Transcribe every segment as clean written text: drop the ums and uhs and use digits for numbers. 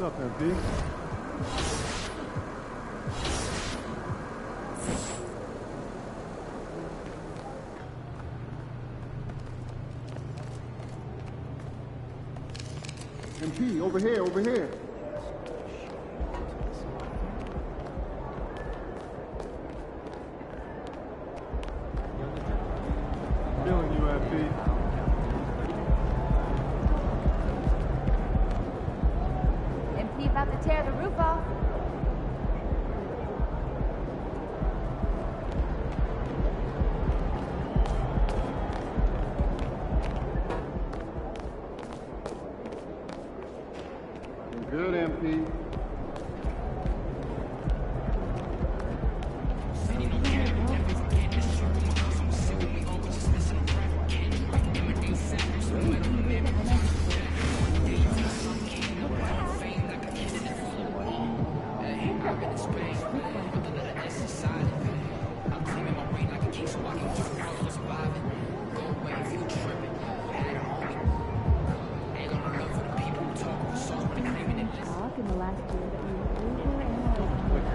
up, MP? MP, over here, over here. Feeling you, MP. MP about to tear the roof off. Good, MP. In the last year that we were over and over.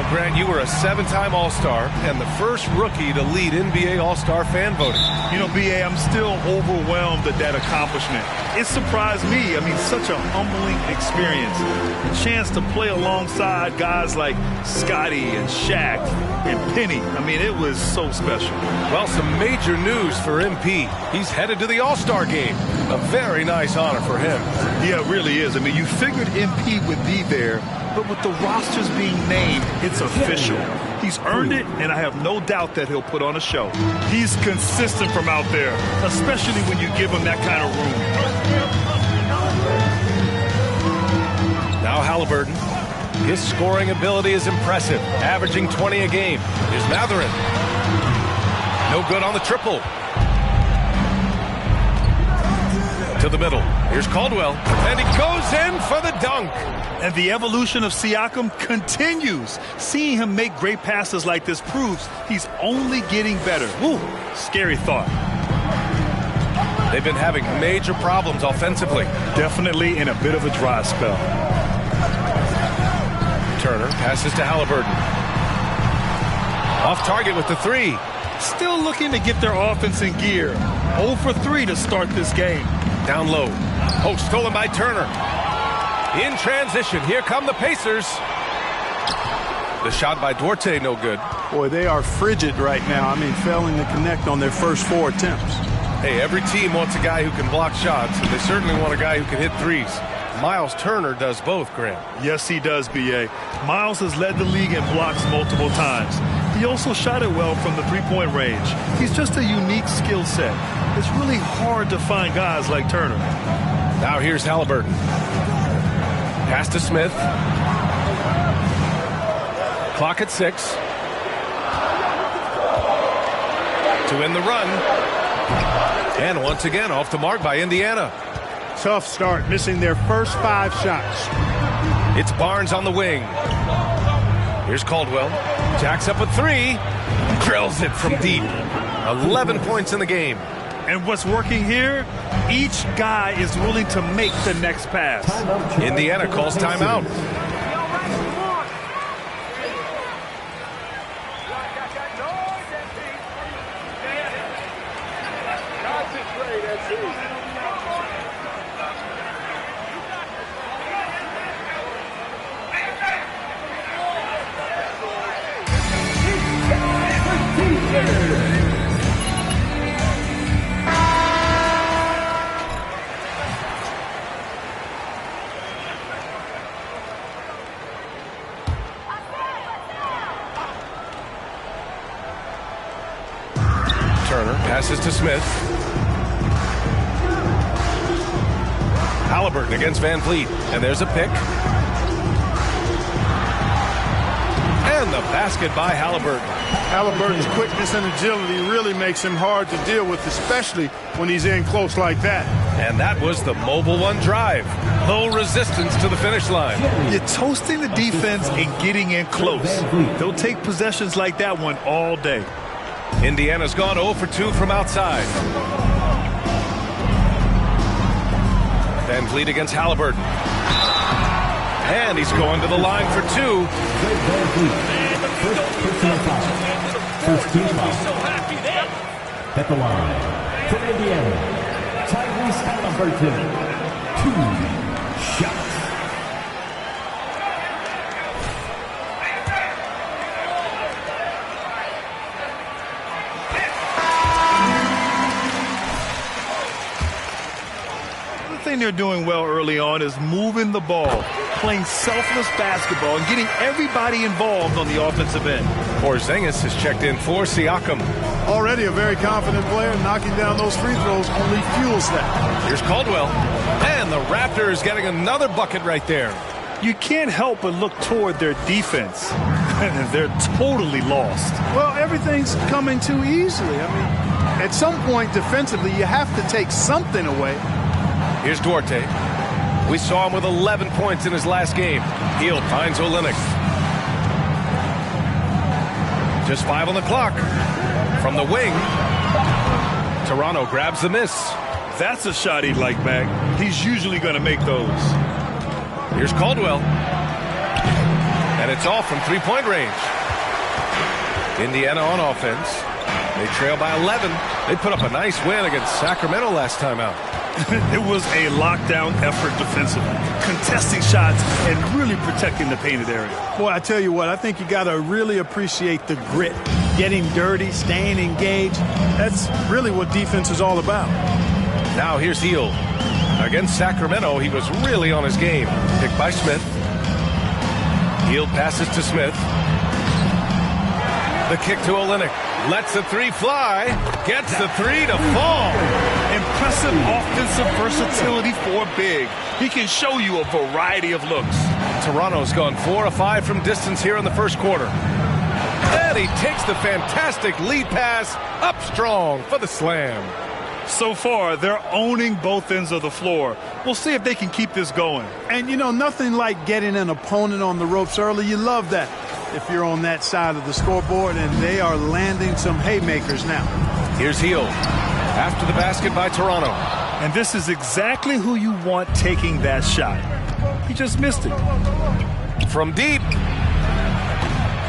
Grant, you were a 7-time All-Star and the first rookie to lead NBA All-Star fan voting. You know, B.A., I'm still overwhelmed at that accomplishment. It surprised me. I mean, such a humbling experience. The chance to play alongside guys like Scotty and Shaq and Penny. I mean, it was so special. Well, some major news for MP. He's headed to the All-Star game. A very nice honor for him. Yeah, it really is. I mean, you figured MP would be there, but with the rosters being named, it's official. He's earned it, and I have no doubt that he'll put on a show. He's consistent from out there, especially when you give him that kind of room. Now Halliburton. His scoring ability is impressive, averaging 20 a game. Here's Matherin. No good on the triple. To the middle. Here's Caldwell. And he goes in for the dunk. And the evolution of Siakam continues. Seeing him make great passes like this proves he's only getting better. Ooh, scary thought. They've been having major problems offensively. Definitely in a bit of a dry spell. Turner passes to Halliburton. Off target with the three. Still looking to get their offense in gear. 0 for 3 to start this game. Down low. Oh, stolen by Turner. In transition, here come the Pacers. The shot by Duarte, no good. Boy, they are frigid right now. I mean, failing to connect on their first 4 attempts. Hey, every team wants a guy who can block shots, and they certainly want a guy who can hit threes. Miles Turner does both, Grant. Yes, he does, B.A. Miles has led the league in blocks multiple times. He also shot it well from the three-point range. He's just a unique skill set. It's really hard to find guys like Turner. Now here's Halliburton. Pass to Smith. Clock at 6. To end the run. And once again off the mark by Indiana. Tough start, missing their first 5 shots. It's Barnes on the wing. Here's Caldwell. Jacks up a 3. Drills it from deep. 11 points in the game. And what's working here? Each guy is willing to make the next pass. Indiana calls timeout. Turner passes to Smith. Halliburton against Van Vliet. And there's a pick. And the basket by Halliburton. Halliburton's quickness and agility really makes him hard to deal with, especially when he's in close like that. And that was the Mobile One drive. Low resistance to the finish line. You're toasting the defense and getting in close. They'll take possessions like that one all day. Indiana's gone 0 for 2 from outside. Van Vliet against Halliburton. And he's going to the line for 2. First team foul. At the line for Indiana, Tyrese Halliburton. 2 shots. They're doing well early on is moving the ball, playing selfless basketball, and getting everybody involved on the offensive end. Porzingis has checked in for Siakam. Already a very confident player, knocking down those free throws only fuels that. Here's Caldwell. And the Raptors getting another bucket right there. You can't help but look toward their defense. They're totally lost. Well, everything's coming too easily. I mean, at some point defensively, you have to take something away. Here's Duarte. We saw him with 11 points in his last game. Hield finds Olynyk. Just 5 on the clock. From the wing, Toronto grabs the miss. That's a shot he'd like back. He's usually going to make those. Here's Caldwell. And it's off from three-point range. Indiana on offense. They trail by 11. They put up a nice win against Sacramento last time out. It was a lockdown effort defensively, contesting shots and really protecting the painted area. Boy, I tell you what, I think you got to really appreciate the grit. Getting dirty, staying engaged. That's really what defense is all about. Now here's Hield. Against Sacramento, he was really on his game. Picked by Smith. Hield passes to Smith. The kick to Olynyk. Lets the 3 fly. Gets the 3 to fall. Impressive offensive versatility for big. He can show you a variety of looks. Toronto's gone 4 of 5 from distance here in the first quarter. And he takes the fantastic lead pass up strong for the slam. So far, they're owning both ends of the floor. We'll see if they can keep this going. And, you know, nothing like getting an opponent on the ropes early. You love that if you're on that side of the scoreboard, and they are landing some haymakers now. Here's Hield. After the basket by Toronto. And this is exactly who you want taking that shot. He just missed it. From deep.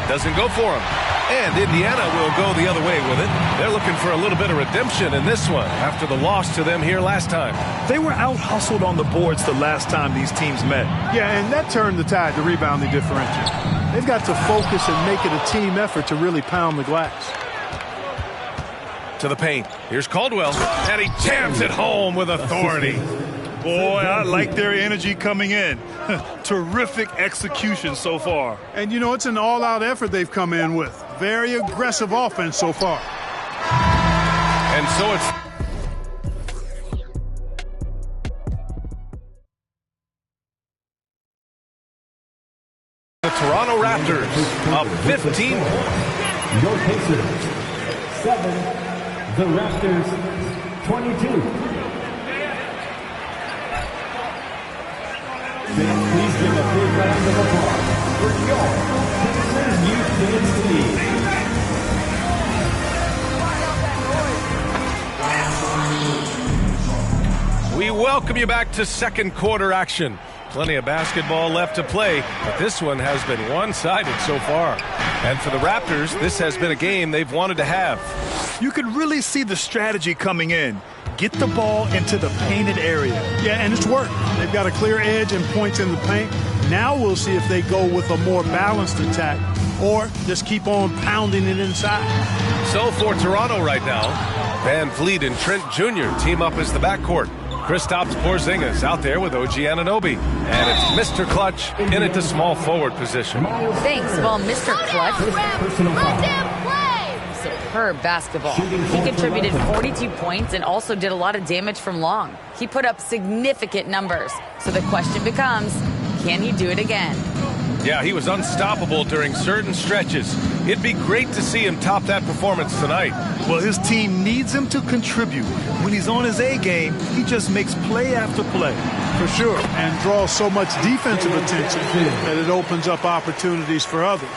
Doesn't go for him. And Indiana will go the other way with it. They're looking for a little bit of redemption in this one after the loss to them here last time. They were out-hustled on the boards the last time these teams met. Yeah, and that turned the tide, the rebounding differential. They've got to focus and make it a team effort to really pound the glass. To the paint. Here's Caldwell. And he jams it home with authority. Boy, I like their energy coming in. Terrific execution so far. And, you know, it's an all-out effort they've come in with. very aggressive offense so far. And so it's the Toronto Raptors up 15 points. Your Pacers, 7. The Raptors, 22. Please give a big round of applause for your Pacers Youth Dance League. We welcome you back to second quarter action. Plenty of basketball left to play, but this one has been one-sided so far. And for the Raptors, this has been a game they've wanted to have. You can really see the strategy coming in. Get the ball into the painted area. Yeah, and it's worked. They've got a clear edge and points in the paint. Now we'll see if they go with a more balanced attack or just keep on pounding it inside. So for Toronto right now, Van Vliet and Trent Jr. team up as the backcourt. Kristaps Porzingis out there with OG Anunoby. And it's Mr. Clutch in at the small forward position. Thanks. Well, Mr. Clutch, superb basketball. He contributed 42 points and also did a lot of damage from long. He put up significant numbers. So the question becomes, can he do it again? Yeah, he was unstoppable during certain stretches. It'd be great to see him top that performance tonight. Well, his team needs him to contribute. When he's on his A game, he just makes play after play. For sure, and draws so much defensive attention that it opens up opportunities for others.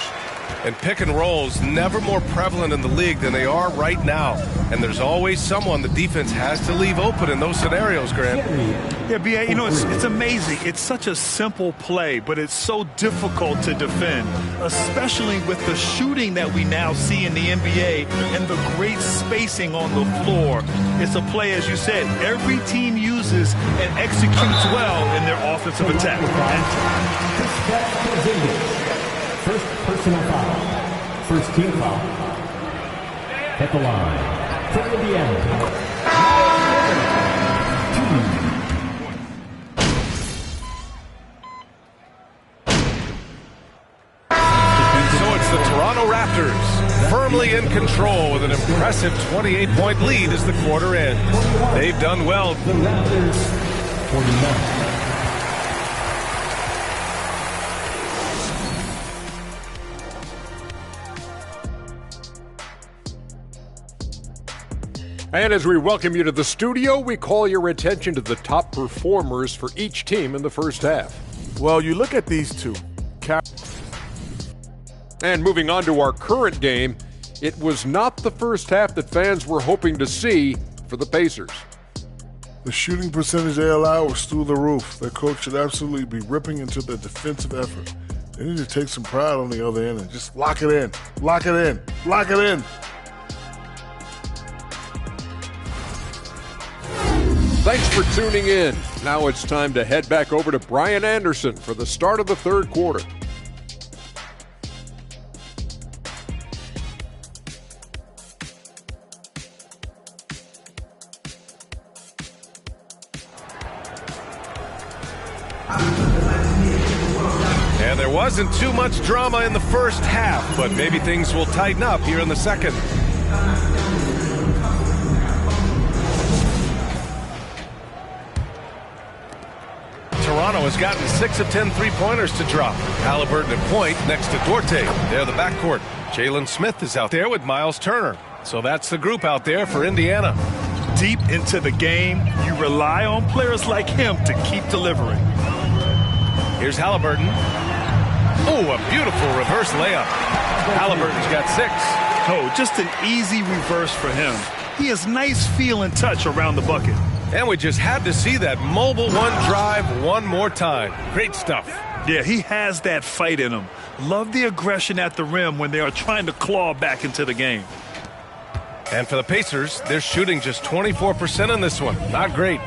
And pick and rolls never more prevalent in the league than they are right now. And there's always someone the defense has to leave open in those scenarios, Graham. Yeah, B.A., you know, it's amazing. It's such a simple play, but it's so difficult to defend, especially with the shooting that we now see in the NBA and the great spacing on the floor. It's a play, as you said, every team uses and executes well in their offensive attack. First personal foul. First team foul. At the line. For Indiana. So it's the Toronto Raptors firmly in control with an impressive 28-point lead as the quarter ends. They've done well. The Raptors, 49. And as we welcome you to the studio, we call your attention to the top performers for each team in the first half. Well, you look at these two. And moving on to our current game, it was not the first half that fans were hoping to see for the Pacers. The shooting percentage they allow was through the roof. Their coach should absolutely be ripping into their defensive effort. They need to take some pride on the other end and just lock it in. Lock it in. Lock it in. Thanks for tuning in. Now it's time to head back over to Brian Anderson for the start of the third quarter. And there wasn't too much drama in the first half, but maybe things will tighten up here in the second. Toronto has gotten 6 of 10 three-pointers to drop. Halliburton at point next to Duarte. They're the backcourt. Jalen Smith is out there with Miles Turner. So that's the group out there for Indiana. Deep into the game, you rely on players like him to keep delivering. Here's Halliburton. Oh, a beautiful reverse layup. Halliburton's got 6. Oh, just an easy reverse for him. He has nice feel and touch around the bucket. And we just had to see that mobile one drive one more time. Great stuff. Yeah, he has that fight in him. Love the aggression at the rim when they are trying to claw back into the game. And for the Pacers, they're shooting just 24% in this one. Not great.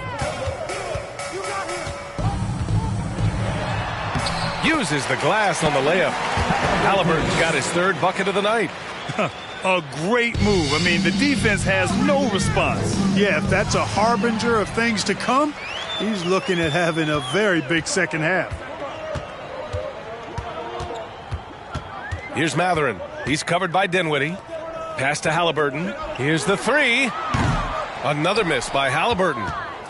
Uses the glass on the layup. Halliburton's got his third bucket of the night. A great move. I mean, the defense has no response. Yeah, if that's a harbinger of things to come, he's looking at having a very big second half. Here's Matherin. He's covered by Dinwiddie. Pass to Halliburton. Here's the three. Another miss by Halliburton.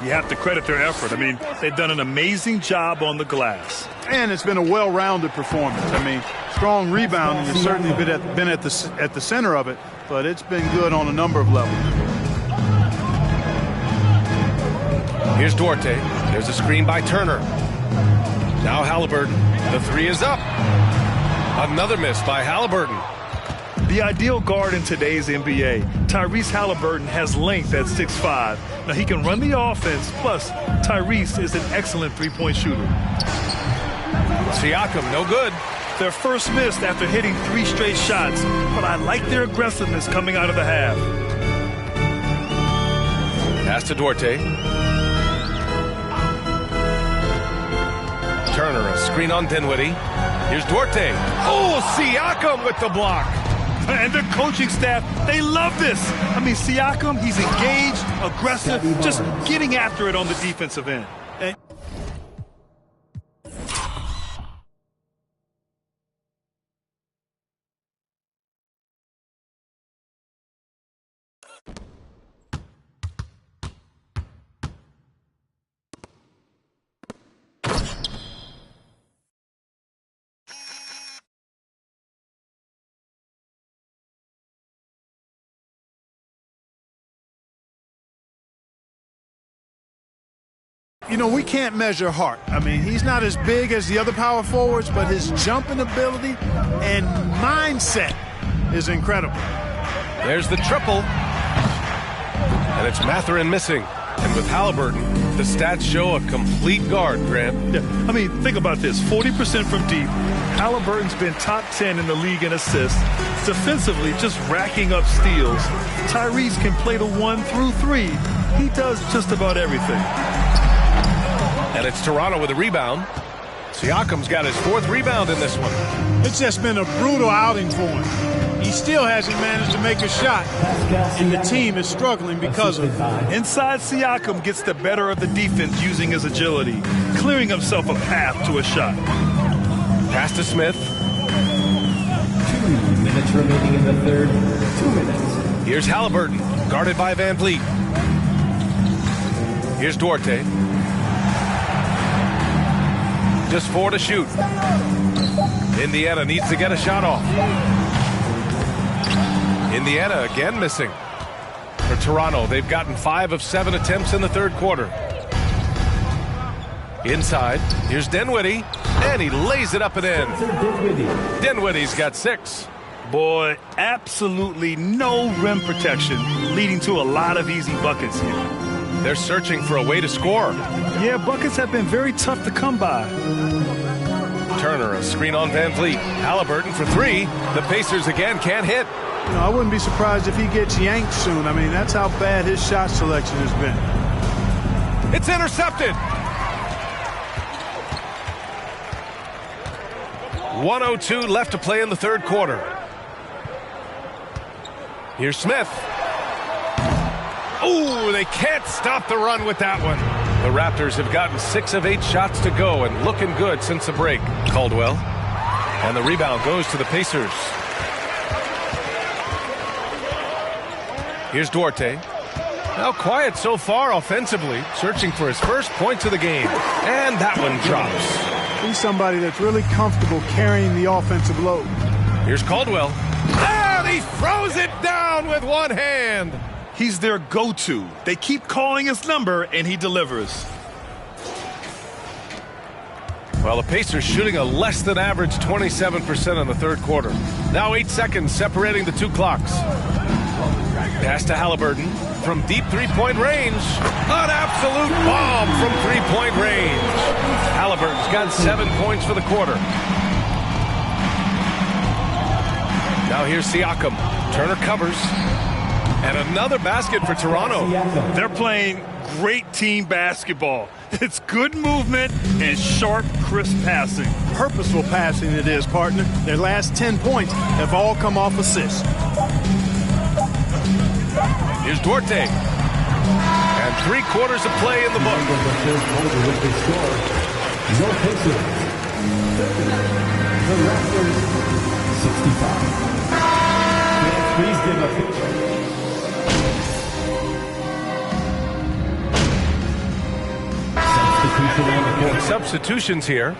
You have to credit their effort. I mean, they've done an amazing job on the glass. And it's been a well-rounded performance. I mean, strong rebounding has certainly been at the center of it, but it's been good on a number of levels. Here's Duarte. There's a screen by Turner. Now Halliburton. The three is up. Another miss by Halliburton. The ideal guard in today's NBA, Tyrese Halliburton, has length at 6'5". Now he can run the offense, plus Tyrese is an excellent three-point shooter. Siakam, no good. Their first miss after hitting 3 straight shots, but I like their aggressiveness coming out of the half. Pass to Duarte. Turner, a screen on Dinwiddie. Here's Duarte. Oh, Siakam with the block. And the coaching staff, they love this. I mean, Siakam, he's engaged, aggressive, just getting after it on the defensive end. You know, we can't measure heart. I mean, he's not as big as the other power forwards, but his jumping ability and mindset is incredible. There's the triple. And it's Mathurin missing. And with Halliburton, the stats show a complete guard, Grant. Yeah, I mean, think about this. 40% from deep. Halliburton's been top 10 in the league in assists. Defensively, just racking up steals. Tyrese can play the 1 through 3. He does just about everything. And it's Toronto with a rebound. Siakam's got his 4th rebound in this one. It's just been a brutal outing for him. He still hasn't managed to make a shot, and the team is struggling because of it. Inside, Siakam gets the better of the defense using his agility, clearing himself a path to a shot. Pass to Smith. 2 minutes remaining in the third. 2 minutes. Here's Halliburton, guarded by Van Vliet. Here's Duarte. Just 4 to shoot. Indiana needs to get a shot off. Indiana again missing. For Toronto, they've gotten 5 of 7 attempts in the third quarter. Inside, here's Dinwiddie, and he lays it up and in. Dinwiddie's got 6. Boy, absolutely no rim protection, leading to a lot of easy buckets here. They're searching for a way to score. Yeah, buckets have been very tough to come by. Turner, a screen on Van Vliet. Halliburton for 3. The Pacers again can't hit. You know, I wouldn't be surprised if he gets yanked soon. I mean, that's how bad his shot selection has been. It's intercepted. 1:02 left to play in the third quarter. Here's Smith. Ooh, they can't stop the run with that one. The Raptors have gotten 6 of 8 shots to go and looking good since the break. Caldwell. And the rebound goes to the Pacers. Here's Duarte. Now quiet so far offensively, searching for his first points of the game. And that one drops. He's somebody that's really comfortable carrying the offensive load. Here's Caldwell. And he throws it down with one hand. He's their go-to. They keep calling his number, and he delivers. Well, the Pacers shooting a less than average 27% in the third quarter. Now 8 seconds separating the 2 clocks. Pass to Halliburton from deep three-point range. An absolute bomb from three-point range. Halliburton's got 7 points for the quarter. Now here's Siakam. Turner covers. And another basket for Toronto. They're playing great team basketball. It's good movement and sharp, crisp passing. Purposeful passing it is, partner. Their last 10 points have all come off assists. Here's Duarte. And 3 quarters of play in the book. No Pacers. The Raptors 65. substitutions here.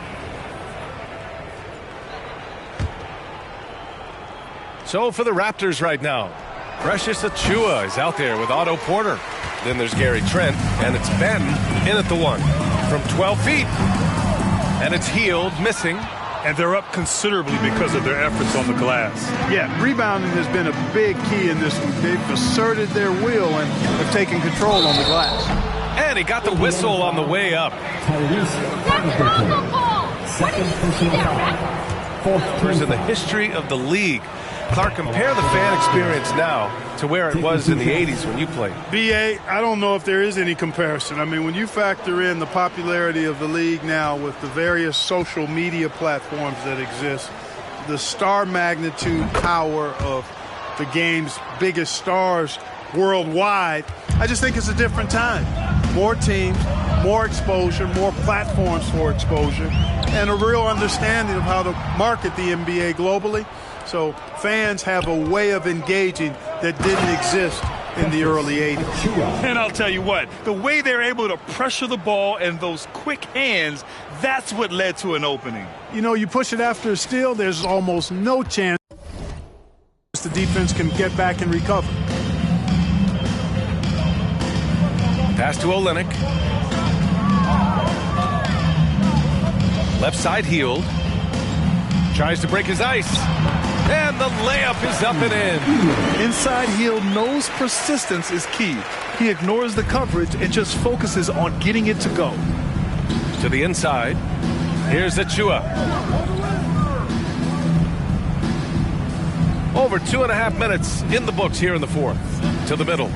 So for the Raptors right now, Precious Achiuwa is out there with Otto Porter. Then there's Gary Trent, and it's Ben in at the one from 12 feet. And it's Healed, missing. And they're up considerably because of their efforts on the glass. Yeah, rebounding has been a big key in this one. They've asserted their will and have taken control on the glass. And he got the whistle on the way up. Second personal foul. First in the history of the league. Clark, compare the fan experience now to where it was in the 80s when you played. BA, I don't know if there is any comparison. I mean, when you factor in the popularity of the league now with the various social media platforms that exist, the star magnitude power of the game's biggest stars worldwide, I just think it's a different time. More teams, more exposure, more platforms for exposure, and a real understanding of how to market the NBA globally. So fans have a way of engaging that didn't exist in the early 80s. And I'll tell you what, the way they're able to pressure the ball and those quick hands, that's what led to an opening. You know, you push it after a steal, there's almost no chance the defense can get back and recover. Pass to Olynyk. Left side Healed. Tries to break his ice. And the layup is up and in. Inside Healed knows persistence is key. He ignores the coverage and just focuses on getting it to go. To the inside. Here's Achiuwa. Over 2.5 minutes in the books here in the fourth. To the middle.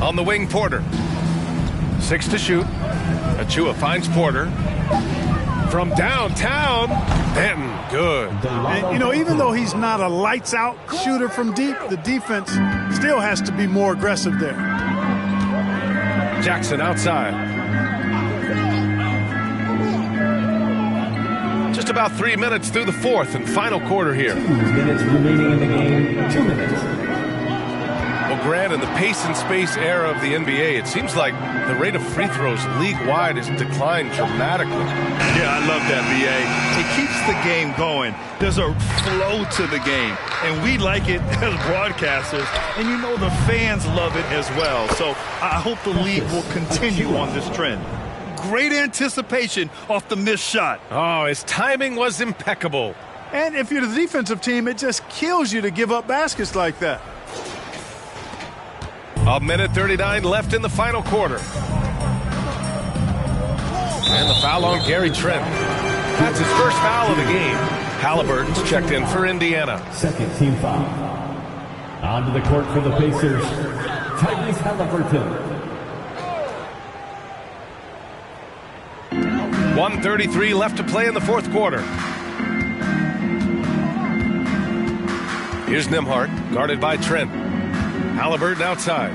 On the wing, Porter. 6 to shoot. Achiuwa finds Porter. From downtown, Benton, good. And, you know, even though he's not a lights-out shooter from deep, the defense still has to be more aggressive there. Jackson outside. Just about 3 minutes through the fourth and final quarter here. 2 minutes remaining in the game. 2 minutes. Well, Grant, in the pace and space era of the NBA, it seems like the rate of free throws league-wide has declined dramatically. Yeah, I love that, B.A. It keeps the game going. There's a flow to the game, and we like it as broadcasters, and you know the fans love it as well. So I hope the league will continue on this trend. Great anticipation off the missed shot. Oh, his timing was impeccable. And if you're the defensive team, it just kills you to give up baskets like that. A minute 39 left in the final quarter. And the foul on Gary Trent. That's his first foul of the game. Halliburton's checked in for Indiana. Second team foul. Onto the court for the Pacers, Tyrese Halliburton. 1:33 left to play in the fourth quarter. Here's Nembhard, guarded by Trent. Halliburton outside.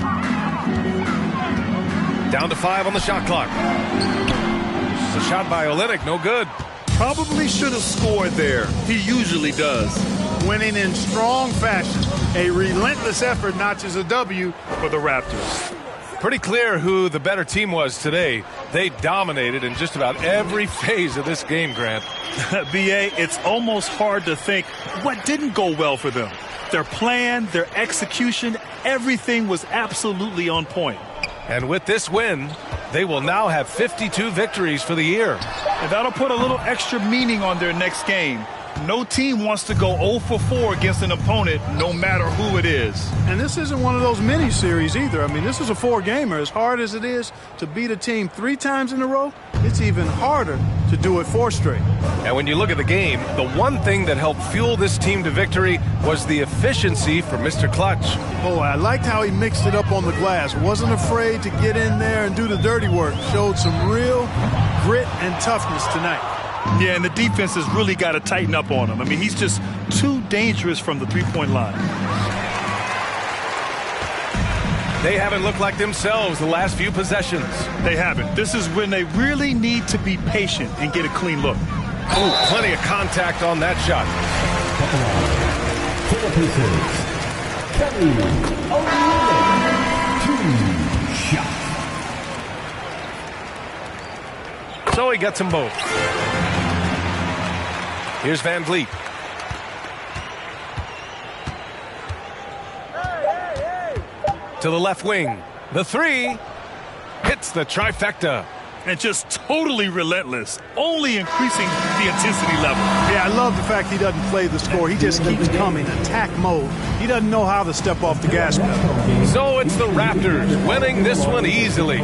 Down to 5 on the shot clock. It's a shot by Olynyk, no good. Probably should have scored there. He usually does. Winning in strong fashion. A relentless effort notches a W For the Raptors. Pretty clear who the better team was today. They dominated in just about every phase of this game, Grant. B.A., it's almost hard to think what didn't go well for them. Their plan, their execution, everything was absolutely on point. And with this win, they will now have 52 victories for the year. And that'll put a little extra meaning on their next game. No team wants to go 0 for 4 against an opponent, no matter who it is. And this isn't one of those mini-series either. I mean, this is a 4-gamer. As hard as it is to beat a team 3 times in a row, it's even harder to do it 4 straight. And when you look at the game, the one thing that helped fuel this team to victory was the efficiency from Mr. Clutch. Oh, I liked how he mixed it up on the glass. Wasn't afraid to get in there and do the dirty work. Showed some real grit and toughness tonight. Yeah, and the defense has really got to tighten up on him. I mean, he's just too dangerous from the three-point line. They haven't looked like themselves the last few possessions. They haven't. This is when they really need to be patient and get a clean look. Oh, plenty of contact on that shot. For the Pacers, Kelly Olynyk. 2 shots. So So he gets them both. Here's Van Vliet. To the left wing. The three hits the trifecta. And just totally relentless, only increasing the intensity level. Yeah, I love the fact he doesn't play the score. He just keeps coming, attack mode. He doesn't know how to step off the gas pedal. So it's the Raptors winning this one easily.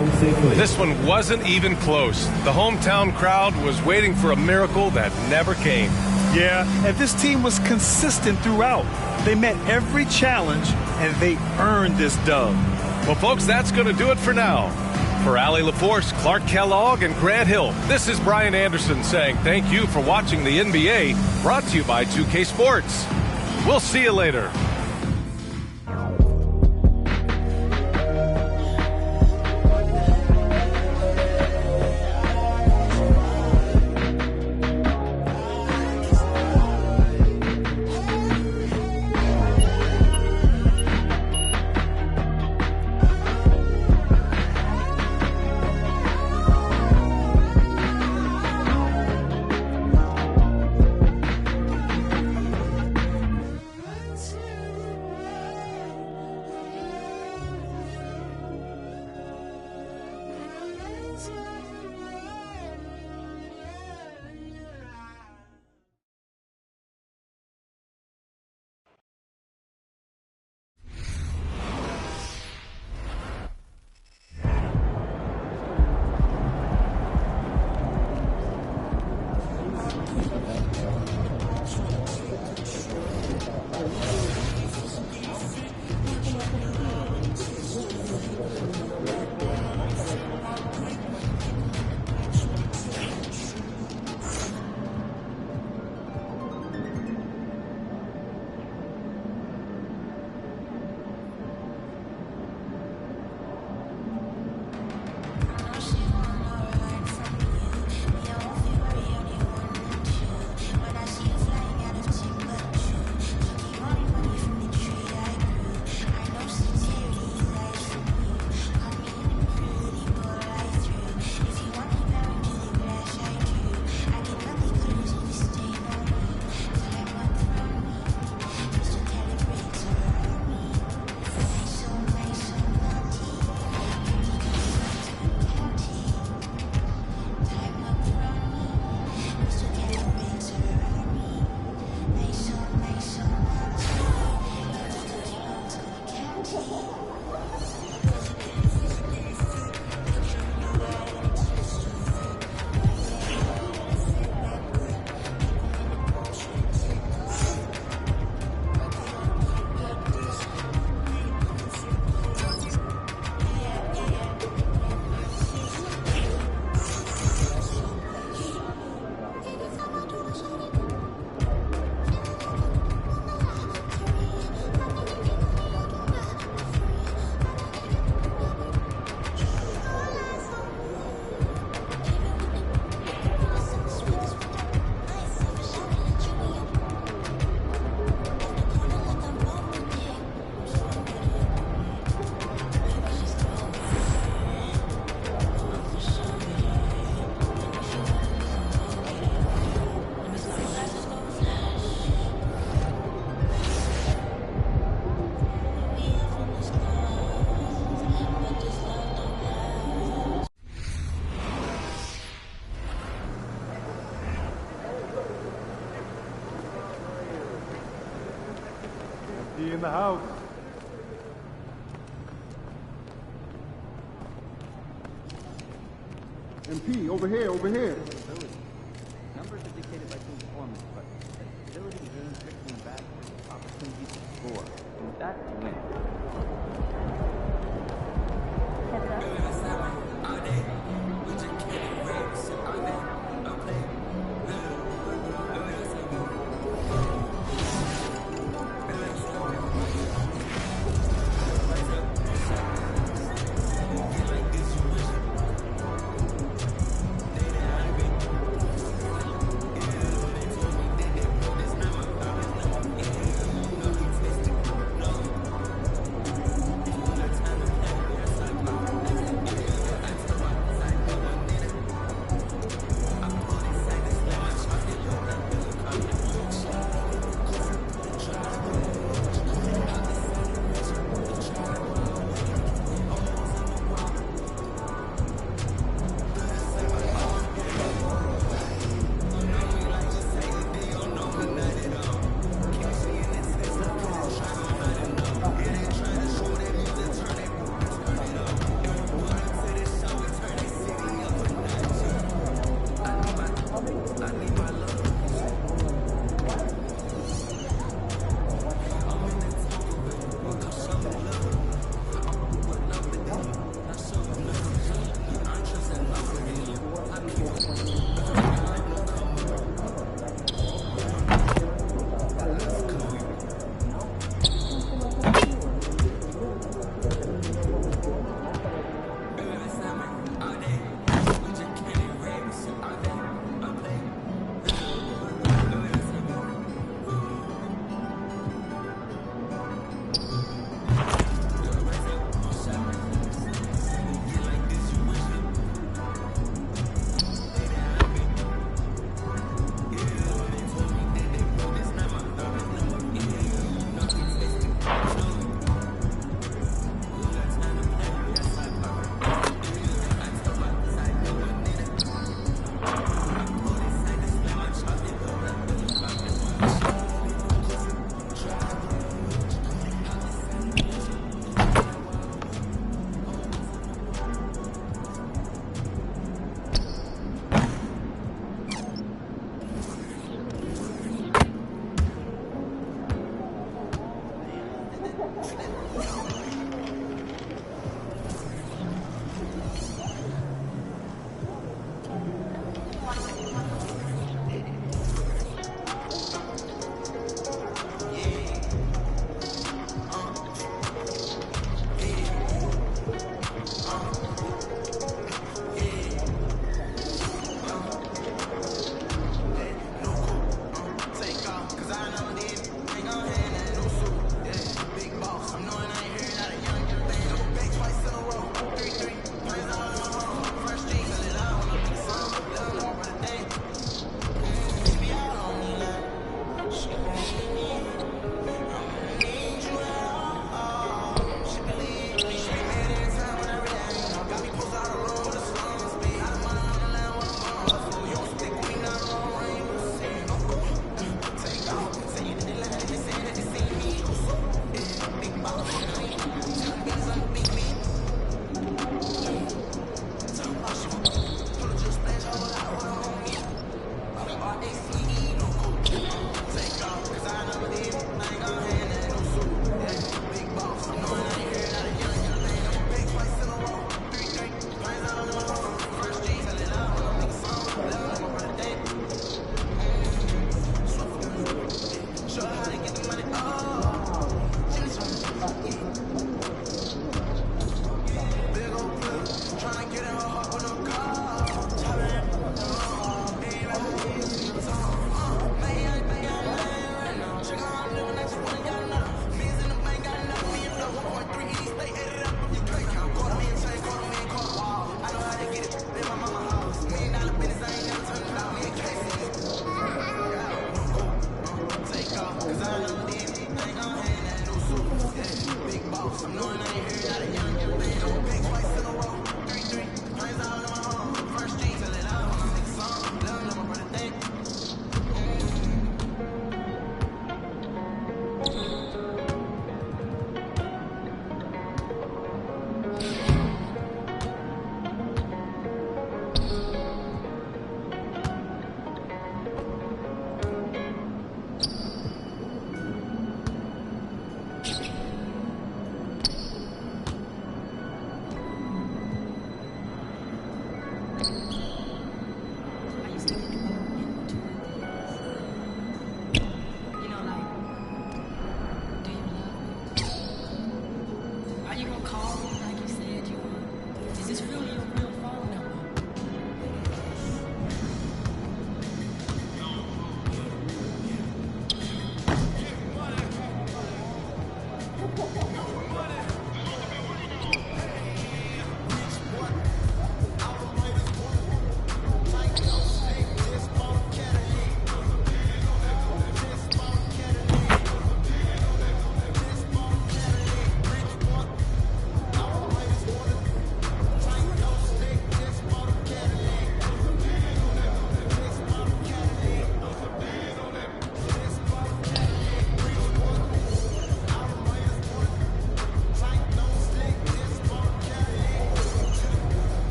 This one wasn't even close. The hometown crowd was waiting for a miracle that never came. Yeah, and this team was consistent throughout. They met every challenge, and they earned this dub. Well, folks, that's going to do it for now. For Allie LaForce, Clark Kellogg, and Grant Hill, this is Brian Anderson saying thank you for watching the NBA, brought to you by 2K Sports. We'll see you later. In the house. MP, over here, over here. Numbers are dictated by team performance, but ability to gain quickly and back opportunities to score. And that to win.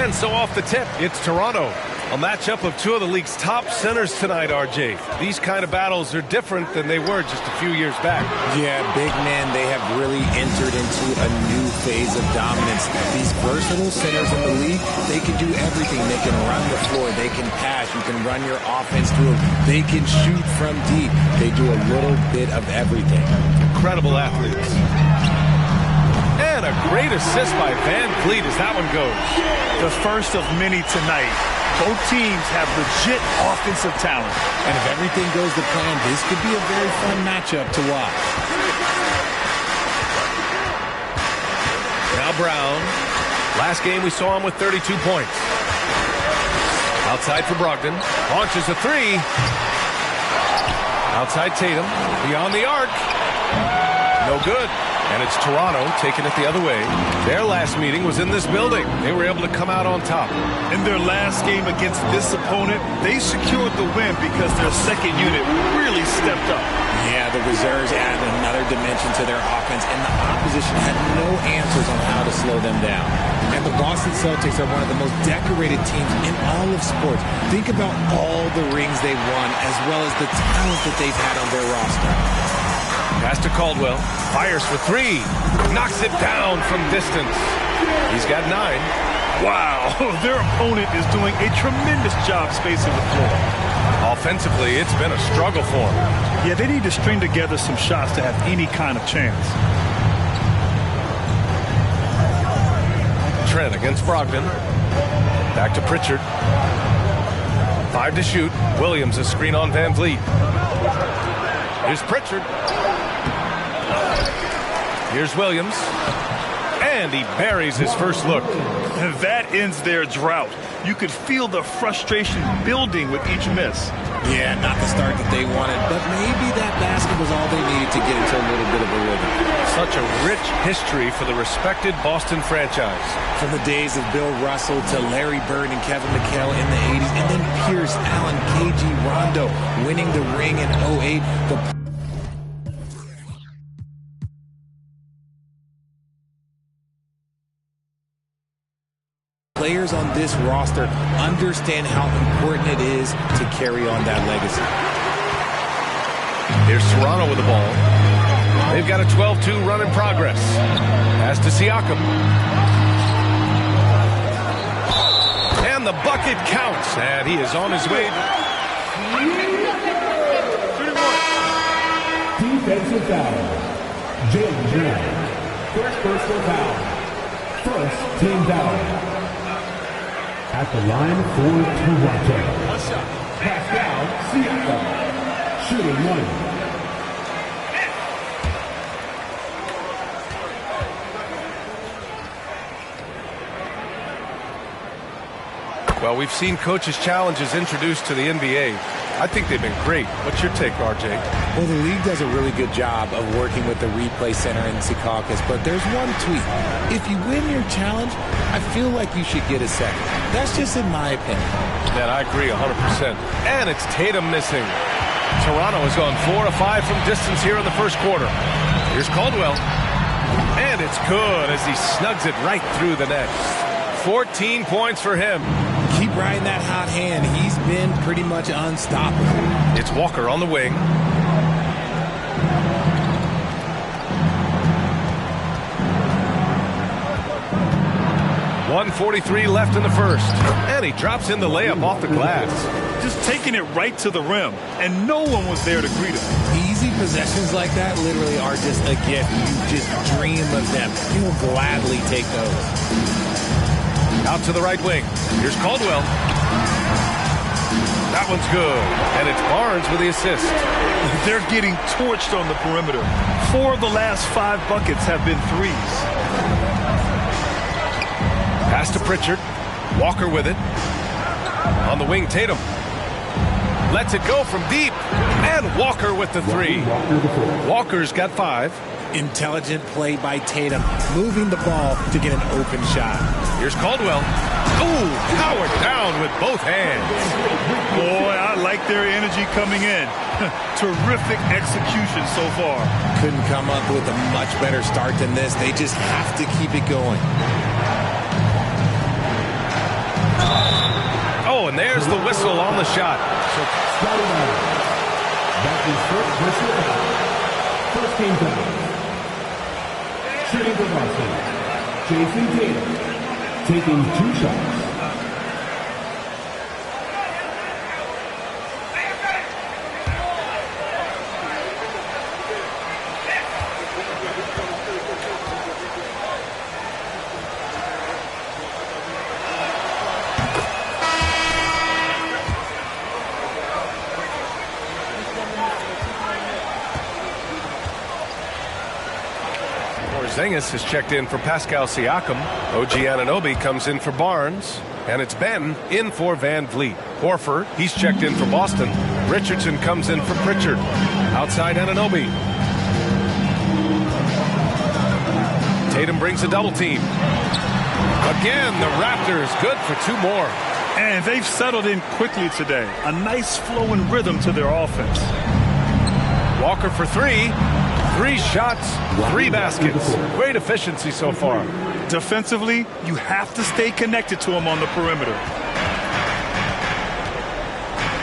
And so off the tip, it's Toronto. A matchup of two of the league's top centers tonight, RJ. These kind of battles are different than they were just a few years back. Yeah, big men, they have really entered into a new phase of dominance. These versatile centers in the league, they can do everything. They can run the floor. They can pass. You can run your offense through them. They can shoot from deep. They do a little bit of everything. Incredible athletes. And a great assist by Van Vliet as that one goes. The first of many tonight. Both teams have legit offensive talent. And if everything goes to plan, this could be a very fun matchup to watch. Now Brown. Last game we saw him with 32 points. Outside for Brogdon. Launches a three. Outside Tatum. Beyond the arc. No good. And it's Toronto taking it the other way. Their last meeting was in this building. They were able to come out on top. In their last game against this opponent, they secured the win because their second unit really stepped up. Yeah, the reserves added another dimension to their offense, and the opposition had no answers on how to slow them down. And the Boston Celtics are one of the most decorated teams in all of sports. Think about all the rings they've won, as well as the talent that they've had on their roster. Pass to Caldwell. Fires for three. Knocks it down from distance. He's got 9. Wow, their opponent is doing a tremendous job spacing the floor. Offensively, it's been a struggle for them. Yeah, they need to string together some shots to have any kind of chance. Trent against Brogdon. Back to Pritchard. 5 to shoot. Williams a screen on Van Vliet. Here's Pritchard. Here's Williams. And he buries his first look. That ends their drought. You could feel the frustration building with each miss. Yeah, not the start that they wanted, but maybe that basket was all they needed to get into a little bit of a rhythm. Such a rich history for the respected Boston franchise. From the days of Bill Russell to Larry Bird and Kevin McHale in the 80s, and then Pierce, Allen, KG, Rondo winning the ring in 08. Players on this roster understand how important it is to carry on that legacy. Here's Toronto with the ball. They've got a 12-2 run in progress. Pass to Siakam. And the bucket counts. And he is on his way. Defensive foul. James Brown. First personal foul. First team foul. At the line for Toronto. Pascal Siakam. Shooting 1. Well, we've seen coaches' challenges introduced to the NBA. I think they've been great. What's your take, RJ? Well, the league does a really good job of working with the replay center in Secaucus, but there's one tweak. If you win your challenge, I feel like you should get a second. That's just in my opinion. Man, I agree 100%. And it's Tatum missing. Toronto has gone 4 of 5 from distance here in the first quarter. Here's Caldwell. And it's good as he snugs it right through the net. 14 points for him. Keep riding that hot hand. He's been pretty much unstoppable. It's Walker on the wing. .143 left in the first. And he drops in the layup off the glass. Just taking it right to the rim, and no one was there to greet him. Easy possessions like that literally are just a gift. You just dream of them. You will gladly take those. Out to the right wing. Here's Caldwell. That one's good. And it's Barnes with the assist. They're getting torched on the perimeter. 4 of the last 5 buckets have been threes. Pass to Pritchard. Walker with it. On the wing, Tatum. Lets it go from deep. And Walker with the 3. Walker's got 5. Intelligent play by Tatum, moving the ball to get an open shot. Here's Caldwell. Ooh, powered down with both hands. Boy, I like their energy coming in. Terrific execution so far. Couldn't come up with a much better start than this. They just have to keep it going. and there's the whistle on the shot. Starting out. That is first personal foul. First team foul. Shooting for Boston. Jason Tatum. Taking 2 shots. Porzingis is checked in for Pascal Siakam. OG Anunoby comes in for Barnes. And it's Ben in for Van Vliet. Horford, he's checked in for Boston. Richardson comes in for Pritchard. Outside Anunoby. Tatum brings a double team. Again, the Raptors good for 2 more. And they've settled in quickly today. A nice flow and rhythm to their offense. Walker for 3. 3 shots, 3 baskets. Great efficiency so far. Defensively, you have to stay connected to him on the perimeter.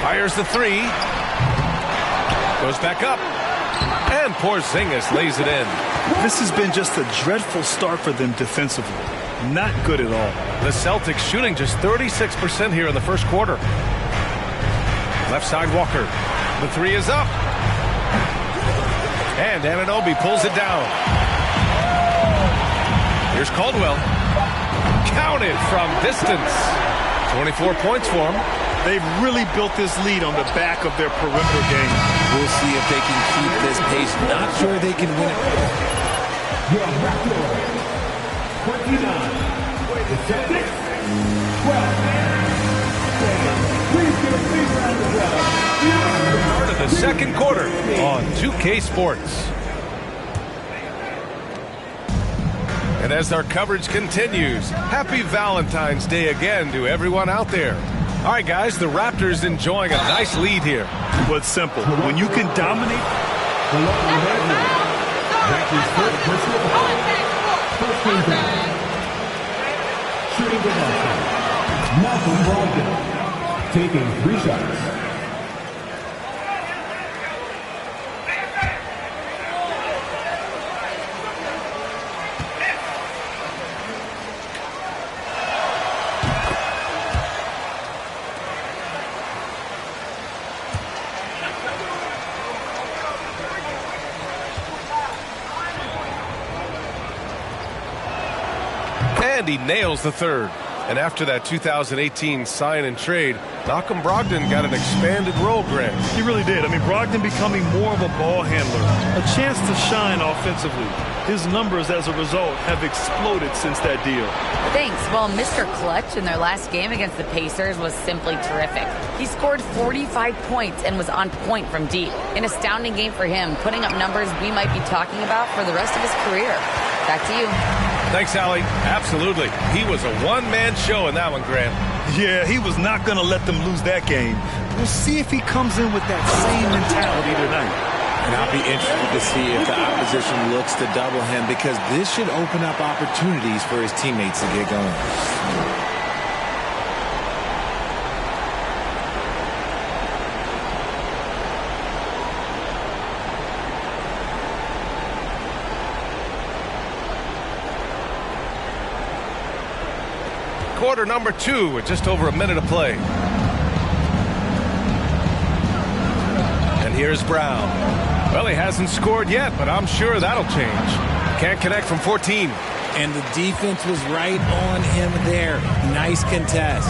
Fires the 3. Goes back up. And Porzingis lays it in. This has been just a dreadful start for them defensively. Not good at all. The Celtics shooting just 36% here in the first quarter. Left side Walker. The 3 is up. And Anunoby pulls it down. Here's Caldwell. Counted from distance. 24 points for him. They've really built this lead on the back of their perimeter game. We'll see if they can keep this pace. Not sure they can win it. Your Raptors. 29. The Celtics. 12. Please give a big round of applause. Start of the second quarter on 2K Sports. And as our coverage continues, happy Valentine's Day again to everyone out there. All right, guys, the Raptors enjoying a nice lead here. But it's simple. When you can dominate. First team foul. Shooting for Boston. Malcolm Brogdon. Taking 3 shots. And he nails the 3rd. And after that 2018 sign and trade, Malcolm Brogdon got an expanded role, Grant. He really did. I mean, Brogdon becoming more of a ball handler, a chance to shine offensively. His numbers as a result have exploded since that deal. Thanks. Well, Mr. Clutch in their last game against the Pacers was simply terrific. He scored 45 points and was on point from deep. An astounding game for him, putting up numbers we might be talking about for the rest of his career. Back to you. Thanks, Allie. Absolutely. He was a one-man show in that one, Grant. Yeah, he was not going to let them lose that game. We'll see if he comes in with that same mentality tonight. And I'll be interested to see if the opposition looks to double him, because this should open up opportunities for his teammates to get going. Quarter number 2 with just over a minute to play. And here's Brown. Well, he hasn't scored yet, but I'm sure that'll change. Can't connect from 14. And the defense was right on him there. Nice contest.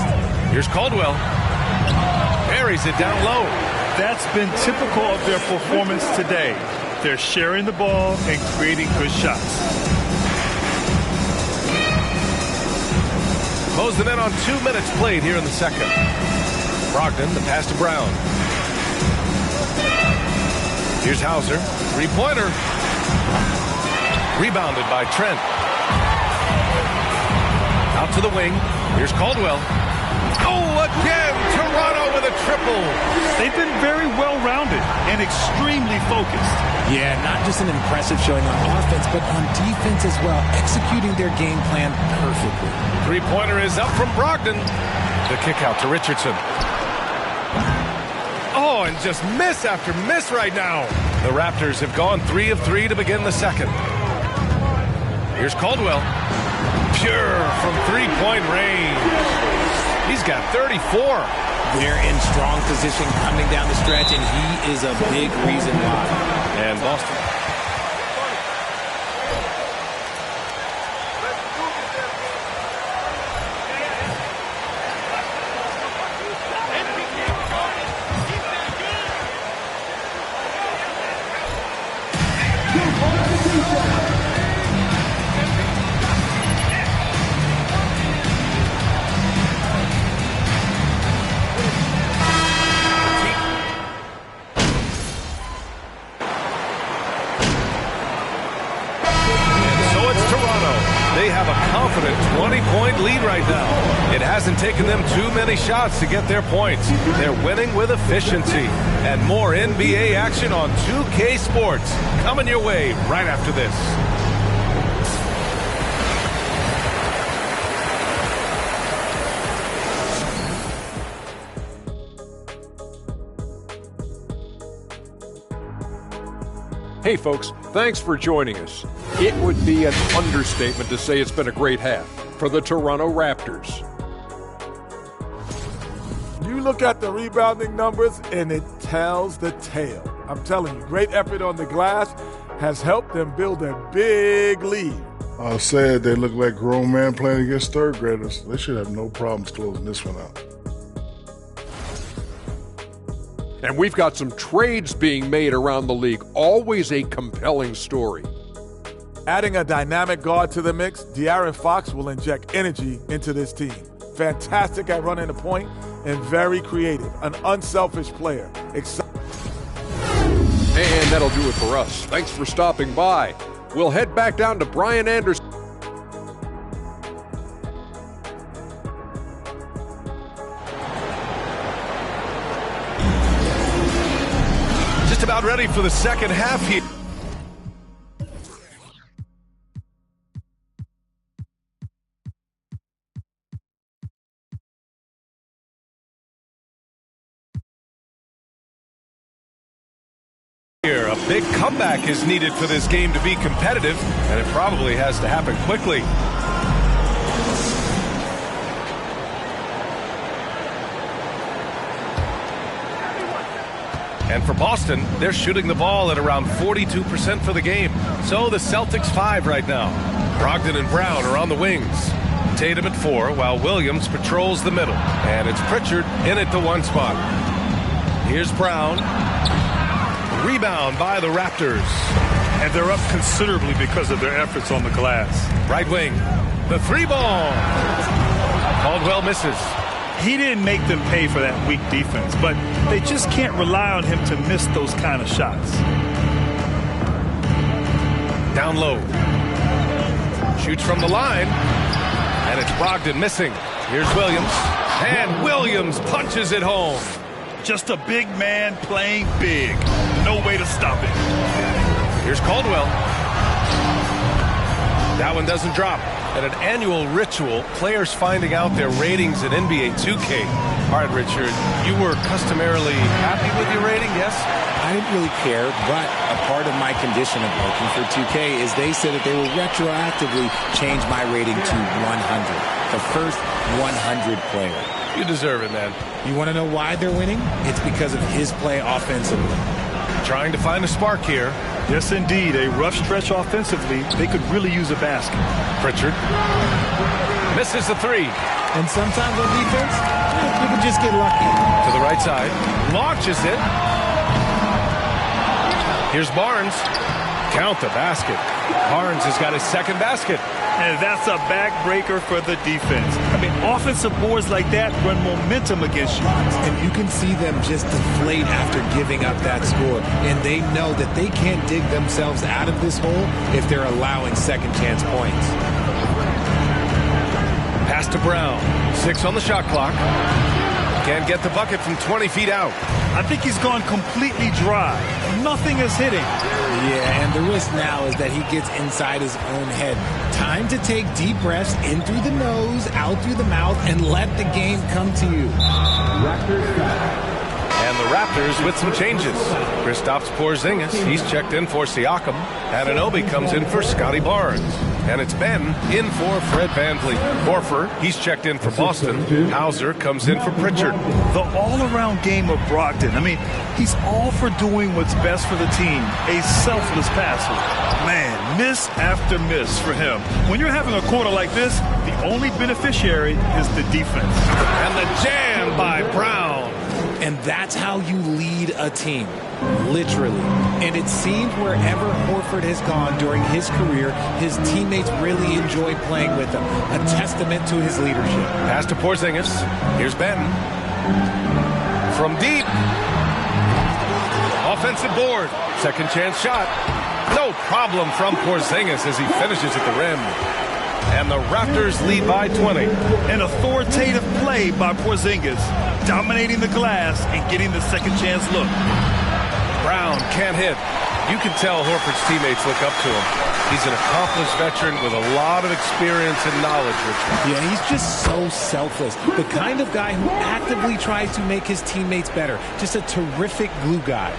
Here's Caldwell. Buries it down low. That's been typical of their performance today. They're sharing the ball and creating good shots. Close them in on 2 minutes played here in the second. Brogdon, the pass to Brown. Here's Hauser. 3-pointer. Rebounded by Trent. Out to the wing. Here's Caldwell. Oh, again! Toronto with a triple. They've been very well-rounded and extremely focused. Yeah, not just an impressive showing on offense, but on defense as well, executing their game plan perfectly. 3-pointer is up from Brogdon. The kick out to Richardson. Oh, and just miss after miss right now. The Raptors have gone 3 of 3 to begin the second. Here's Caldwell. Pure from three-point range. He's got 34. They're in strong position coming down the stretch, and he is a big reason why. And Boston. They have a confident 20-point lead right now. It hasn't taken them too many shots to get their points. They're winning with efficiency. And more NBA action on 2K Sports coming your way right after this. Hey folks, thanks for joining us. It would be an understatement to say it's been a great half for the Toronto Raptors. You look at the rebounding numbers and it tells the tale. I'm telling you, great effort on the glass has helped them build a big lead. I said they look like grown men playing against third graders. They should have no problems closing this one out. And we've got some trades being made around the league. Always a compelling story. Adding a dynamic guard to the mix, De'Aaron Fox will inject energy into this team. Fantastic at running the point and very creative. An unselfish player. And that'll do it for us. Thanks for stopping by. We'll head back down to Brian Anderson. About ready for the second half here. A big comeback is needed for this game to be competitive, and it probably has to happen quickly. And for Boston, they're shooting the ball at around 42% for the game. So the Celtics 5 right now. Brogdon and Brown are on the wings. Tatum at 4, while Williams patrols the middle. And it's Pritchard in at the 1 spot. Here's Brown. Rebound by the Raptors. And they're up considerably because of their efforts on the glass. Right wing. The 3-ball. Caldwell misses. He didn't make them pay for that weak defense, but they just can't rely on him to miss those kind of shots. Down low. Shoots from the line. And it's Brogdon missing. Here's Williams. And Williams punches it home. Just a big man playing big. No way to stop it. Here's Caldwell. That one doesn't drop. At an annual ritual, players finding out their ratings in NBA 2K. All right, Richard, you were customarily happy with your rating, yes? I didn't really care, but a part of my condition of working for 2K is they said that they will retroactively change my rating to 100. The first 100 player. You deserve it, man. You want to know why they're winning? It's because of his play offensively. Trying to find a spark here. Yes, indeed. A rough stretch offensively. They could really use a basket. Pritchard misses the 3. And sometimes on defense, you can just get lucky. To the right side. Launches it. Here's Barnes. Count the basket. Barnes has got his second basket. And that's a backbreaker for the defense. I mean, offensive boards like that run momentum against you. And you can see them just deflate after giving up that score. And they know that they can't dig themselves out of this hole if they're allowing second chance points. Pass to Brown. 6 on the shot clock. Can't get the bucket from 20 feet out. I think he's gone completely dry. Nothing is hitting. Yeah, and the risk now is that he gets inside his own head. Time to take deep breaths in through the nose, out through the mouth, and let the game come to you. And the Raptors with some changes. Kristaps Porzingis, he's checked in for Siakam. Anunoby comes in for Scotty Barnes. And it's Ben in for Fred VanVleet. Horford, he's checked in for Boston. Hauser comes in for Pritchard. The all-around game of Brogdon. I mean, he's all for doing what's best for the team. A selfless passer. Man, miss after miss for him. When you're having a quarter like this, the only beneficiary is the defense. And the jam by Brown. And that's how you lead a team, literally. And it seems wherever Horford has gone during his career, his teammates really enjoy playing with him. A testament to his leadership. Pass to Porzingis. Here's Ben. From deep. Offensive board. Second chance shot. No problem from Porzingis as he finishes at the rim. And the Raptors lead by 20. An authoritative play by Porzingis, dominating the glass and getting the second chance look. Brown can't hit. You can tell Horford's teammates look up to him. He's an accomplished veteran with a lot of experience and knowledge, Richard. Yeah, he's just so selfless. The kind of guy who actively tries to make his teammates better. Just a terrific glue guy.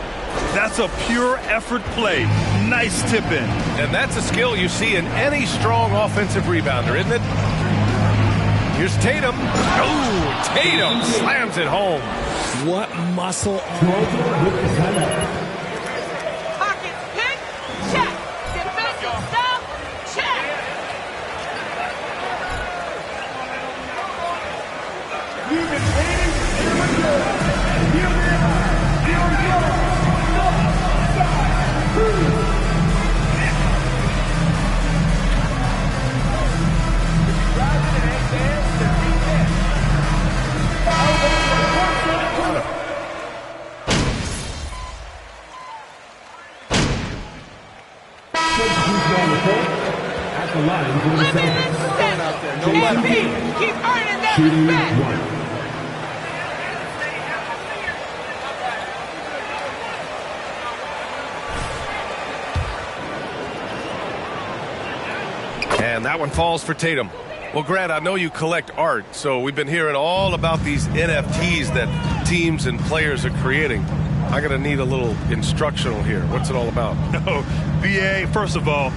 That's a pure effort play. Nice tip in. And that's a skill you see in any strong offensive rebounder, isn't it? Here's Tatum. Oh, Tatum slams it home. What muscle. Pocket pick, check. Defensive stop, check. At the line for the Celtics. Keep earning that respect. And that one falls for Tatum. Well, Grant, I know you collect art, so we've been hearing all about these NFTs that teams and players are creating. I'm going to need a little instructional here. What's it all about? No, BA, first of all,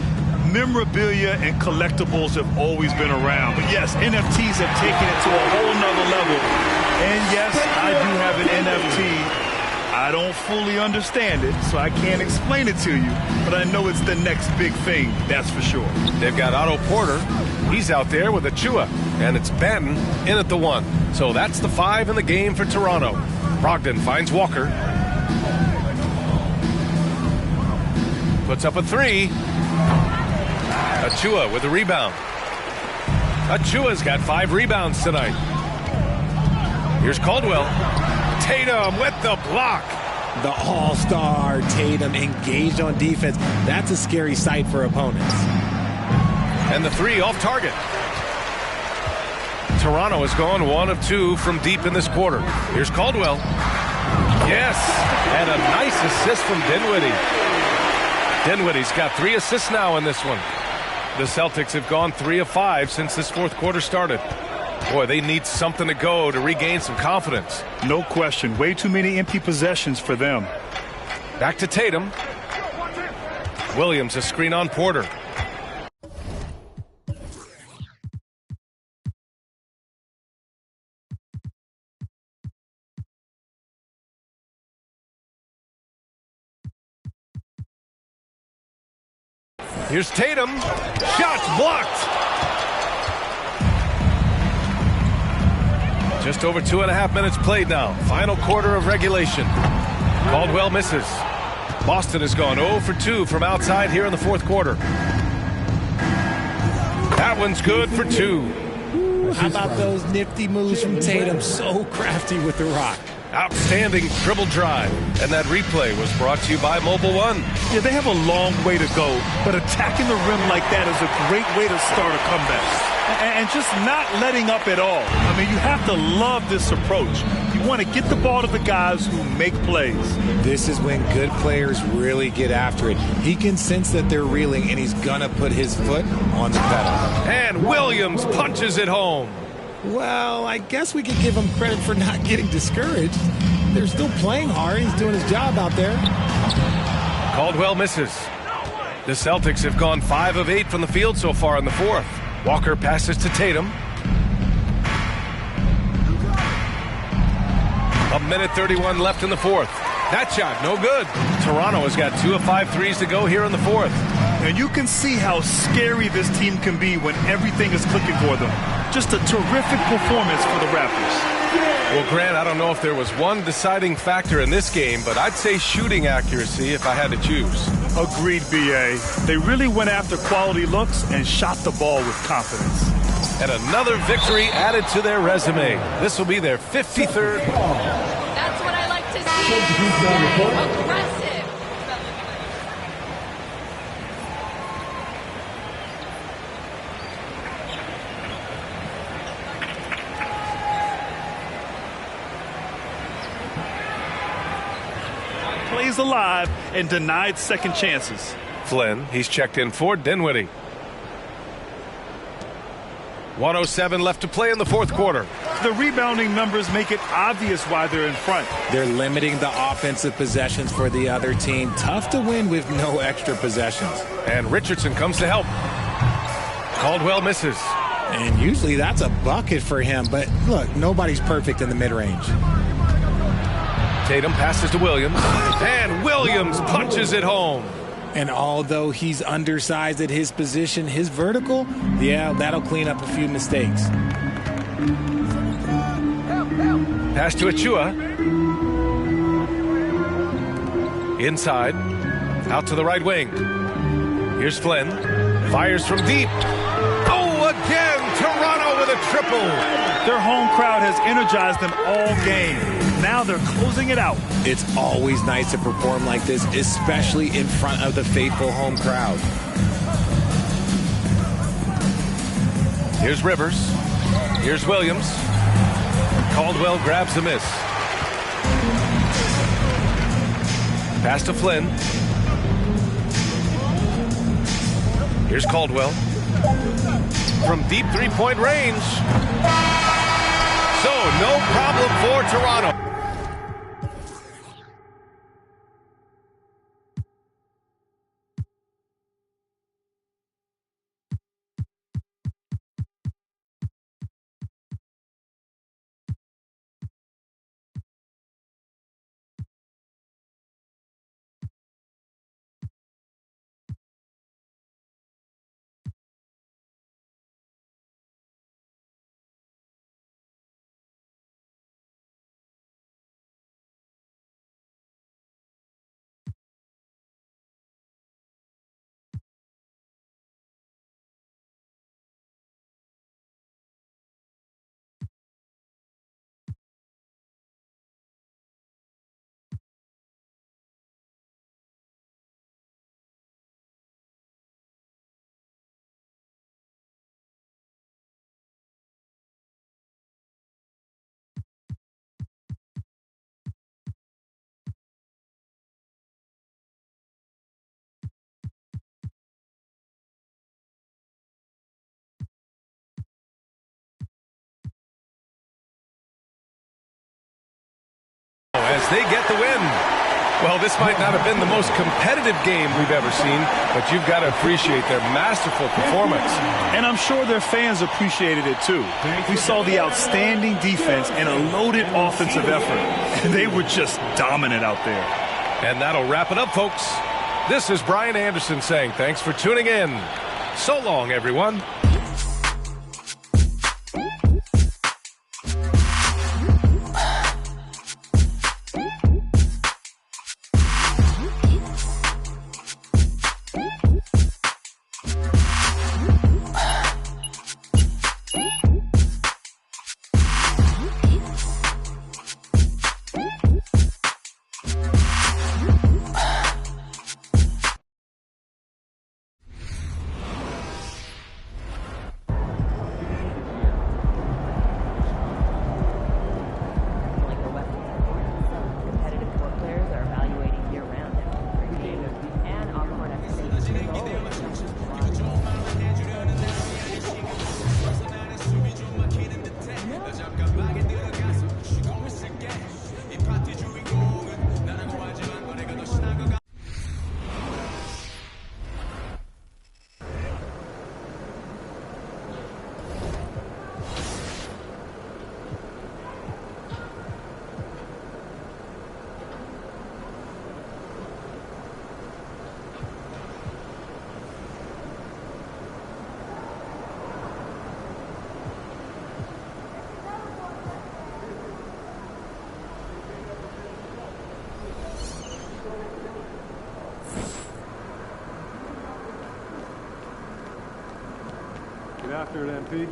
memorabilia and collectibles have always been around. But yes, NFTs have taken it to a whole nother level. And yes, I do have an NFT. I don't fully understand it, so I can't explain it to you. But I know it's the next big thing, that's for sure. They've got Otto Porter. He's out there with Achua. And it's Ben in at the 1. So that's the 5 in the game for Toronto. Brogdon finds Walker. Puts up a 3. Achua with a rebound. Achua's got 5 rebounds tonight. Here's Caldwell. Tatum with the block. The all-star Tatum engaged on defense. That's a scary sight for opponents. And the 3 off target. Toronto has gone 1 of 2 from deep in this quarter. Here's Caldwell. Yes, and a nice assist from Dinwiddie. Dinwiddie's got 3 assists now in this one. The Celtics have gone 3 of 5 since this fourth quarter started. Boy, they need something to go to regain some confidence. No question. Way too many empty possessions for them. Back to Tatum. Williams, a screen on Porter. Here's Tatum. Shots blocked. Just over 2.5 minutes played now. Final quarter of regulation. Caldwell misses. Boston has gone 0 for 2 from outside here in the fourth quarter. That one's good for 2. How about those nifty moves from Tatum? So crafty with the rock. Outstanding dribble drive. And that replay was brought to you by Mobile One. Yeah, they have a long way to go, but attacking the rim like that is a great way to start a comeback. And just not letting up at all. I mean, you have to love this approach. You want to get the ball to the guys who make plays. This is when good players really get after it. He can sense that they're reeling, and he's going to put his foot on the pedal. And Williams punches it home. Well, I guess we could give him credit for not getting discouraged. They're still playing hard. He's doing his job out there. Caldwell misses. The Celtics have gone 5 of 8 from the field so far in the fourth. Walker passes to Tatum. A minute 31 left in the fourth. That shot, no good. Toronto has got 2 of 5 threes to go here in the fourth. And you can see how scary this team can be when everything is clicking for them. Just a terrific performance for the Raptors. Well, Grant, I don't know if there was one deciding factor in this game, but I'd say shooting accuracy if I had to choose. Agreed, B.A. They really went after quality looks and shot the ball with confidence. And another victory added to their resume. This will be their 53rd. That's what I like to see. Aggressive. Plays alive and denied second chances. Flynn, he's checked in for Dinwiddie. 1:07 left to play in the fourth quarter. The rebounding numbers make it obvious why they're in front. They're limiting the offensive possessions for the other team. Tough to win with no extra possessions. And Richardson comes to help. Caldwell misses. And usually that's a bucket for him. But look, nobody's perfect in the mid-range. Tatum passes to Williams. And Williams punches it home. And although he's undersized at his position, his vertical, yeah, that'll clean up a few mistakes. Pass to Achua. Inside. Out to the right wing. Here's Flynn. Fires from deep. Oh, again! Toronto with a triple. Their home crowd has energized them all game. Now they're closing it out. It's always nice to perform like this, especially in front of the faithful home crowd. Here's Rivers. Here's Williams. Caldwell grabs the miss. Pass to Flynn. Here's Caldwell. From deep three-point range. So, no problem for Toronto. As they get the win. Well, this might not have been the most competitive game we've ever seen, but you've got to appreciate their masterful performance. And I'm sure their fans appreciated it too. We saw the outstanding defense and a loaded offensive effort. They were just dominant out there. And that'll wrap it up, folks. This is Brian Anderson saying thanks for tuning in. So long, everyone. after it, MP.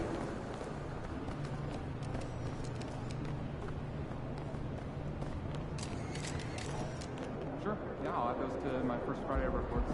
Sure. Yeah, I'll add those to my first Friday reports.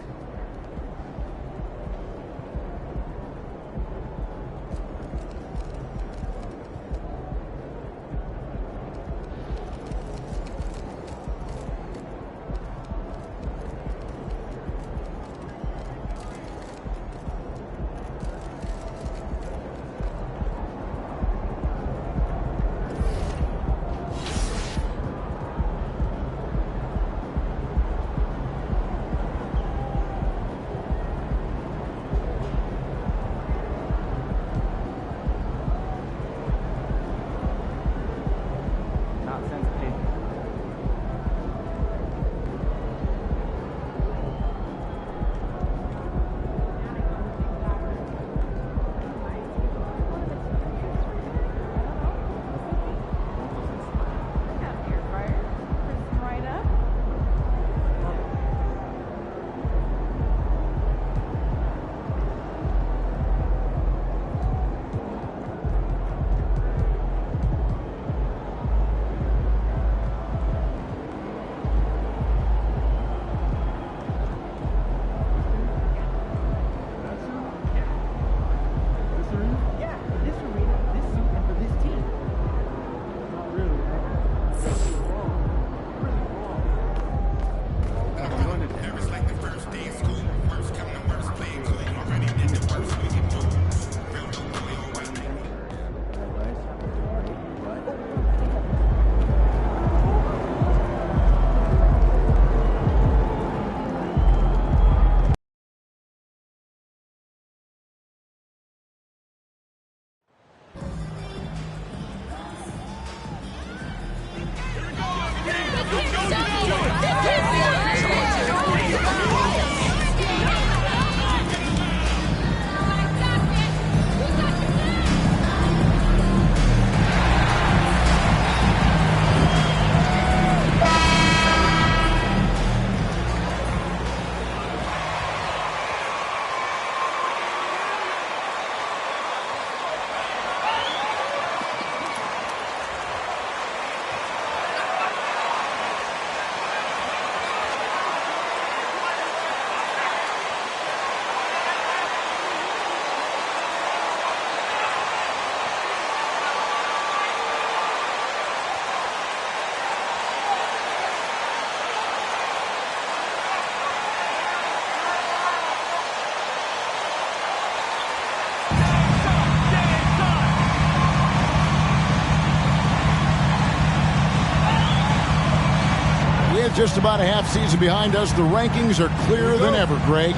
Just about a half season behind us. The rankings are clearer than ever, Greg.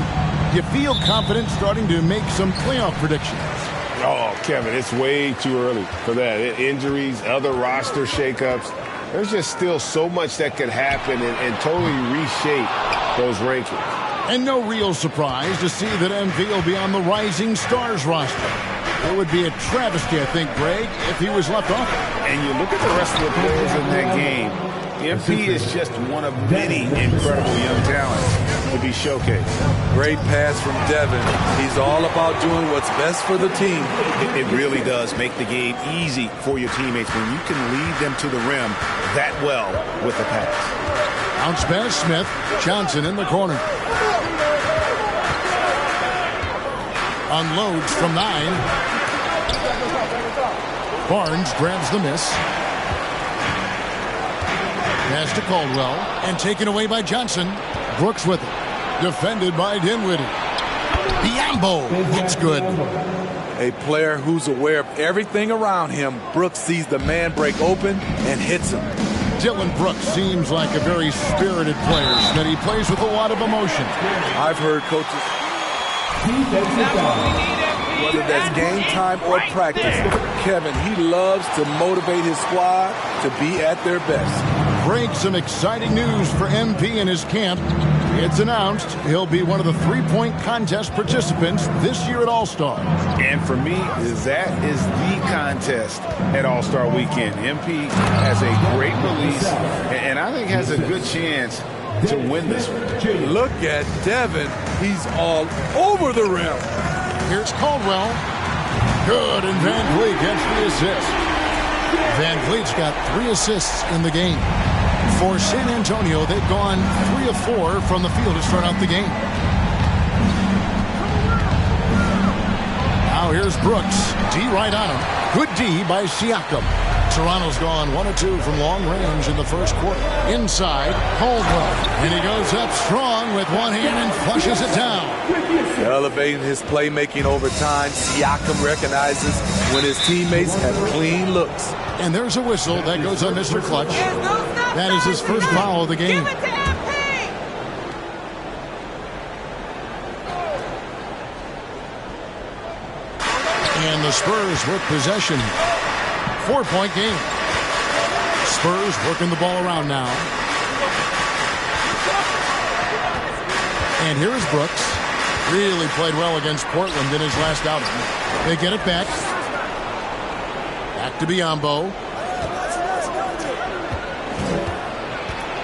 You feel confident starting to make some playoff predictions? Oh, Kevin, it's way too early for that. Injuries, other roster shakeups. There's just still so much that could happen and totally reshape those rankings. And no real surprise to see that MP will be on the Rising Stars roster. It would be a travesty, I think, Greg, if he was left off. And you look at the rest of the players in that game. MP is just one of many incredible young talents to be showcased. Great pass from Devin. He's all about doing what's best for the team. It really does make the game easy for your teammates when you can lead them to the rim that well with the pass. Bounce pass, Smith. Johnson in the corner. Unloads from 9. Barnes grabs the miss. Pass to Caldwell, and taken away by Johnson. Brooks with it. Defended by Dinwiddie. Biombo hits good. A player who's aware of everything around him. Brooks sees the man break open and hits him. Dylan Brooks seems like a very spirited player, that he plays with a lot of emotion. I've heard coaches, whether that's game time or practice, Kevin, he loves to motivate his squad to be at their best. Greg, some exciting news for MP in his camp. It's announced he'll be one of the three-point contest participants this year at All-Star. And for me, that is the contest at All-Star Weekend. MP has a great release, and I think has a good chance to win this one. Look at Devin. He's all over the rim. Here's Caldwell. Good, and Van Vliet gets the assist. Van Vliet's got 3 assists in the game. For San Antonio, they've gone 3 of 4 from the field to start out the game. Now here's Brooks. D right on him. Good D by Siakam. Toronto's gone 1 of 2 from long range in the first quarter. Inside, Caldwell. And he goes up strong with one hand and flushes it down. Elevating his playmaking over time. Siakam recognizes when his teammates have clean looks. And there's a whistle that goes on Mr. Clutch. That is his first foul of the game. And the Spurs with possession. 4-point game. Spurs working the ball around now. And here is Brooks. Really played well against Portland in his last outing. They get it back. Back to Biyombo.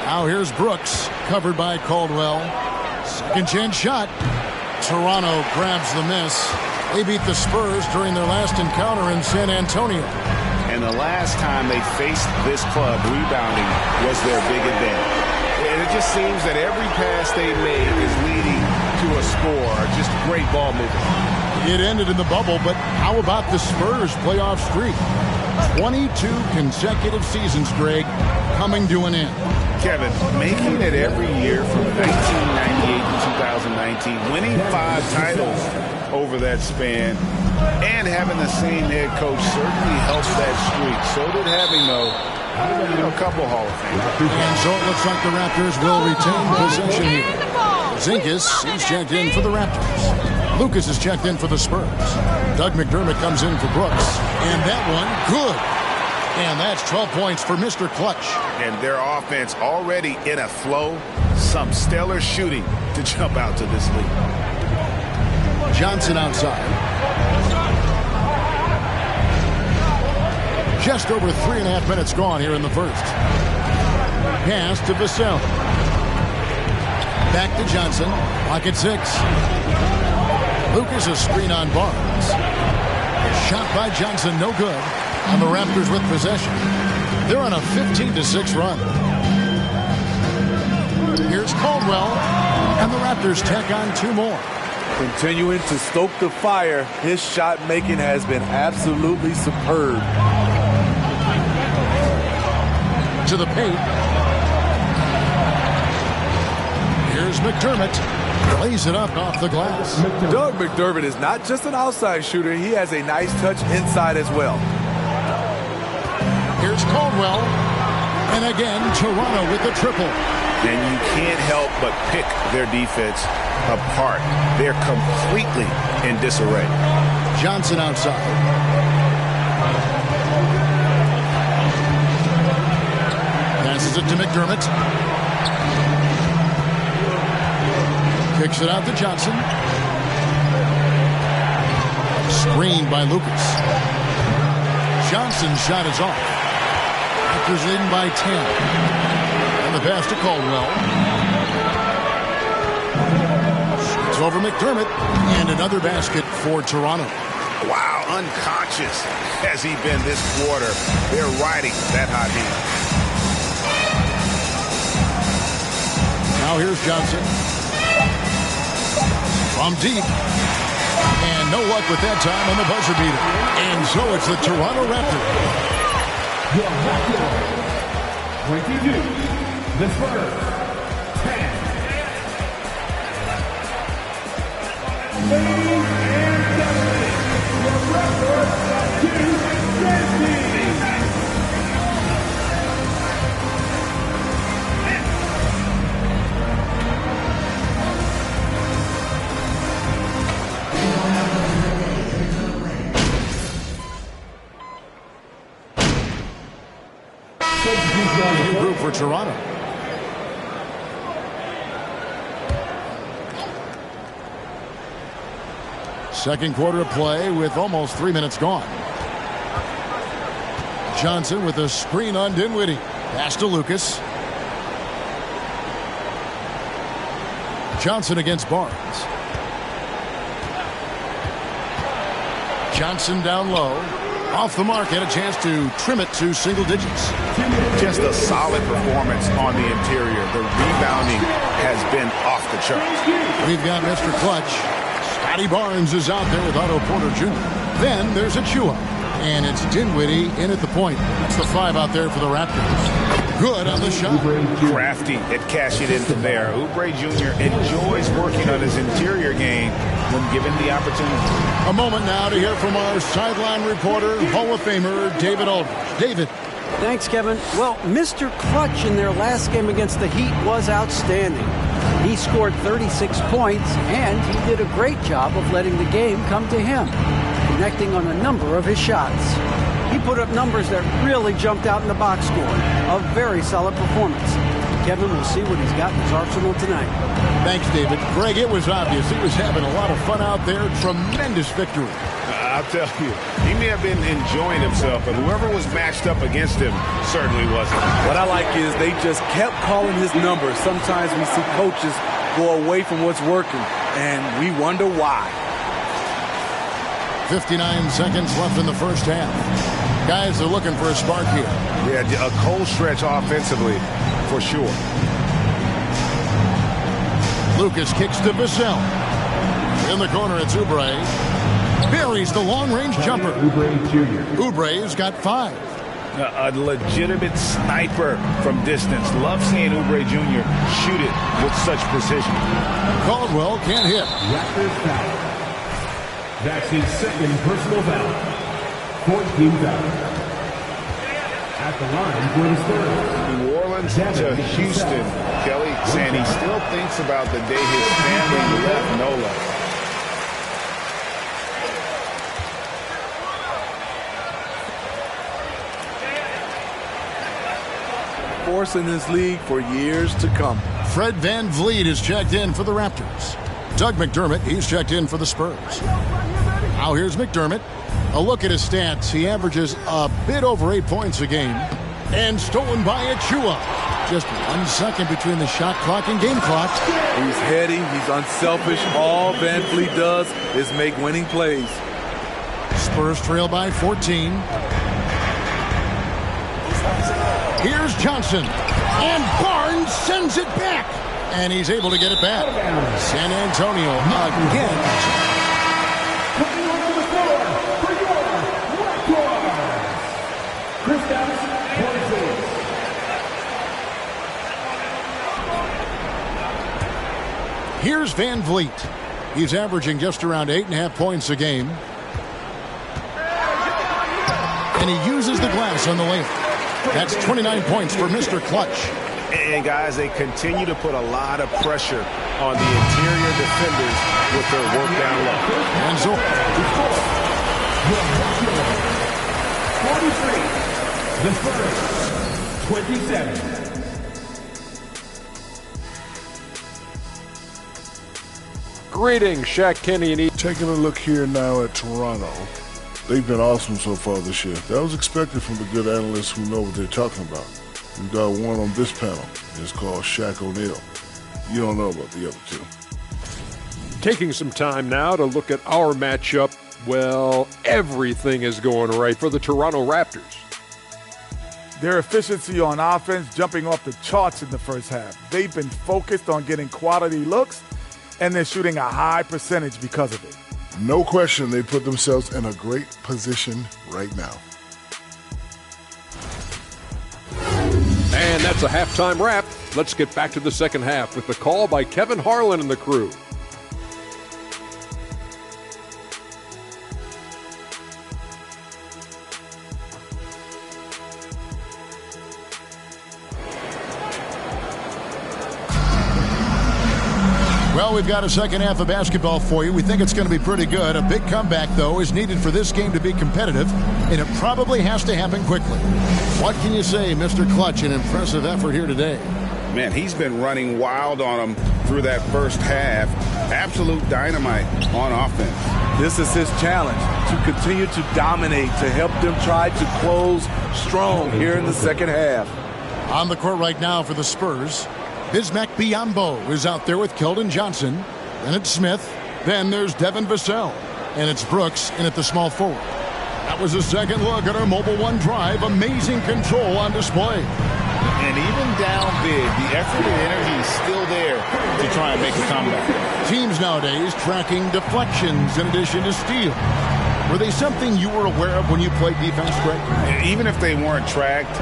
Now here's Brooks, covered by Caldwell. Second chance shot. Toronto grabs the miss. They beat the Spurs during their last encounter in San Antonio. And the last time they faced this club, rebounding was their big advantage. And it just seems that every pass they made is leading to a score. Just great ball movement. It ended in the bubble, but how about the Spurs playoff streak? 22 consecutive seasons, Greg, coming to an end. Kevin, making it every year from 1998 to 2019, winning 5 titles over that span, and having the same head coach certainly helps that streak. So did having, though, a couple Hall of Famers. And so it looks like the Raptors will retain possession here. Zinkas is checked in for the Raptors. Lucas is checked in for the Spurs. Doug McDermott comes in for Brooks. And that one, good. And that's 12 points for Mr. Clutch. And their offense already in a flow. Some stellar shooting to jump out to this lead. Johnson outside. Just over 3.5 minutes gone here in the first. Pass to Vassell. Back to Johnson. Lock at 6. Lucas a screen on Barnes. A shot by Johnson, no good. And the Raptors with possession. They're on a 15-6 run. Here's Caldwell. And the Raptors tack on 2 more. Continuing to stoke the fire, his shot making has been absolutely superb. To the paint. Here's McDermott. Plays it up off the glass. Doug McDermott is not just an outside shooter. He has a nice touch inside as well. Here's Caldwell. And again, Toronto with the triple. And you can't help but pick their defense apart. They're completely in disarray. Johnson outside. Passes it to McDermott. Kicks it out to Johnson. Screened by Lucas. Johnson's shot is off. Raptors leading by 10. And the pass to Caldwell. Shoots over McDermott. And another basket for Toronto. Wow, unconscious has he been this quarter. They're riding that hot heat. Now here's Johnson. From deep. And no luck with that time on the buzzer beater. And so it's the Toronto Raptors. The 22, the Spurs, 10. Ladies and gentlemen, the Raptors 2-20. New group for Toronto. Second quarter of play with almost 3 minutes gone. Johnson with a screen on Dinwiddie. Pass to Lucas. Johnson against Barnes. Johnson down low. Off the mark, had a chance to trim it to single digits. Just a solid performance on the interior. The rebounding has been off the charts. We've got Mr. Clutch. Scotty Barnes is out there with Otto Porter Jr. Then there's Achua. And it's Dinwiddie in at the point. That's the 5 out there for the Raptors. Good on the shot. Crafty at cashing in from there. Oubre Jr. enjoys working on his interior game when given the opportunity. A moment now to hear from our sideline reporter, Hall of Famer David Aldridge. David. Thanks, Kevin. Well, Mr. Clutch in their last game against the Heat was outstanding. He scored 36 points, and he did a great job of letting the game come to him, connecting on a number of his shots. He put up numbers that really jumped out in the box score. A very solid performance. Kevin will see what he's got in his arsenal tonight. Thanks, David. Greg, it was obvious he was having a lot of fun out there. Tremendous victory. I'll tell you, he may have been enjoying himself, but whoever was matched up against him certainly wasn't. What I like is they just kept calling his numbers. Sometimes we see coaches go away from what's working, and we wonder why. 59 seconds left in the first half. Guys are looking for a spark here. Yeah, a cold stretch offensively, for sure. Lucas kicks to Vassell. In the corner, it's Oubre. Buries the long-range jumper. Oubre's got 5. A legitimate sniper from distance. Love seeing Oubre Jr. shoot it with such precision. Caldwell can't hit. Raptors foul. That's his second personal foul. 14 foul. At the line for the Spurs. New Orleans to Houston. Kelly saying he still thinks about the day his family left NOLA. Force in this league for years to come. Fred VanVleet is checked in for the Raptors. Doug McDermott, he's checked in for the Spurs. Now here's McDermott. A look at his stats. He averages a bit over 8 points a game. And stolen by Achua. Just 1 second between the shot clock and game clock. He's heady. He's unselfish. All VanVleet does is make winning plays. Spurs trail by 14. Here's Johnson. And Barnes sends it back. And he's able to get it back. San Antonio again. Here's VanVleet. He's averaging just around 8.5 points a game. And he uses the glass on the layup. That's 29 points for Mr. Clutch. And guys, they continue to put a lot of pressure on the interior defenders with their work down low. And so 43, the Spurs, 27. Greetings, Shaq, Kenny, and E. Taking a look here now at Toronto. They've been awesome so far this year. That was expected from the good analysts who know what they're talking about. We've got one on this panel. It's called Shaq O'Neal. You don't know about the other two. Taking some time now to look at our matchup. Well, everything is going right for the Toronto Raptors. Their efficiency on offense jumping off the charts in the first half. They've been focused on getting quality looks, and they're shooting a high percentage because of it. No question they put themselves in a great position right now. And that's a halftime wrap. Let's get back to the second half with the call by Kevin Harlan and the crew. Well, we've got a second half of basketball for you. We think it's going to be pretty good. A big comeback, though, is needed for this game to be competitive, and it probably has to happen quickly. What can you say, Mr. Clutch? An impressive effort here today. Man, he's been running wild on them through that first half. Absolute dynamite on offense. This is his challenge, to continue to dominate, to help them try to close strong here in the second half. On the court right now for the Spurs, Bismack Biyombo is out there with Keldon Johnson. Then it's Smith. Then there's Devin Vassell. And it's Brooks in at the small forward. That was a second look at our Mobile One drive. Amazing control on display. And even down big, the effort and energy is still there to try and make a comeback. Teams nowadays tracking deflections in addition to steals. Were they something you were aware of when you played defense, Greg? Even if they weren't tracked,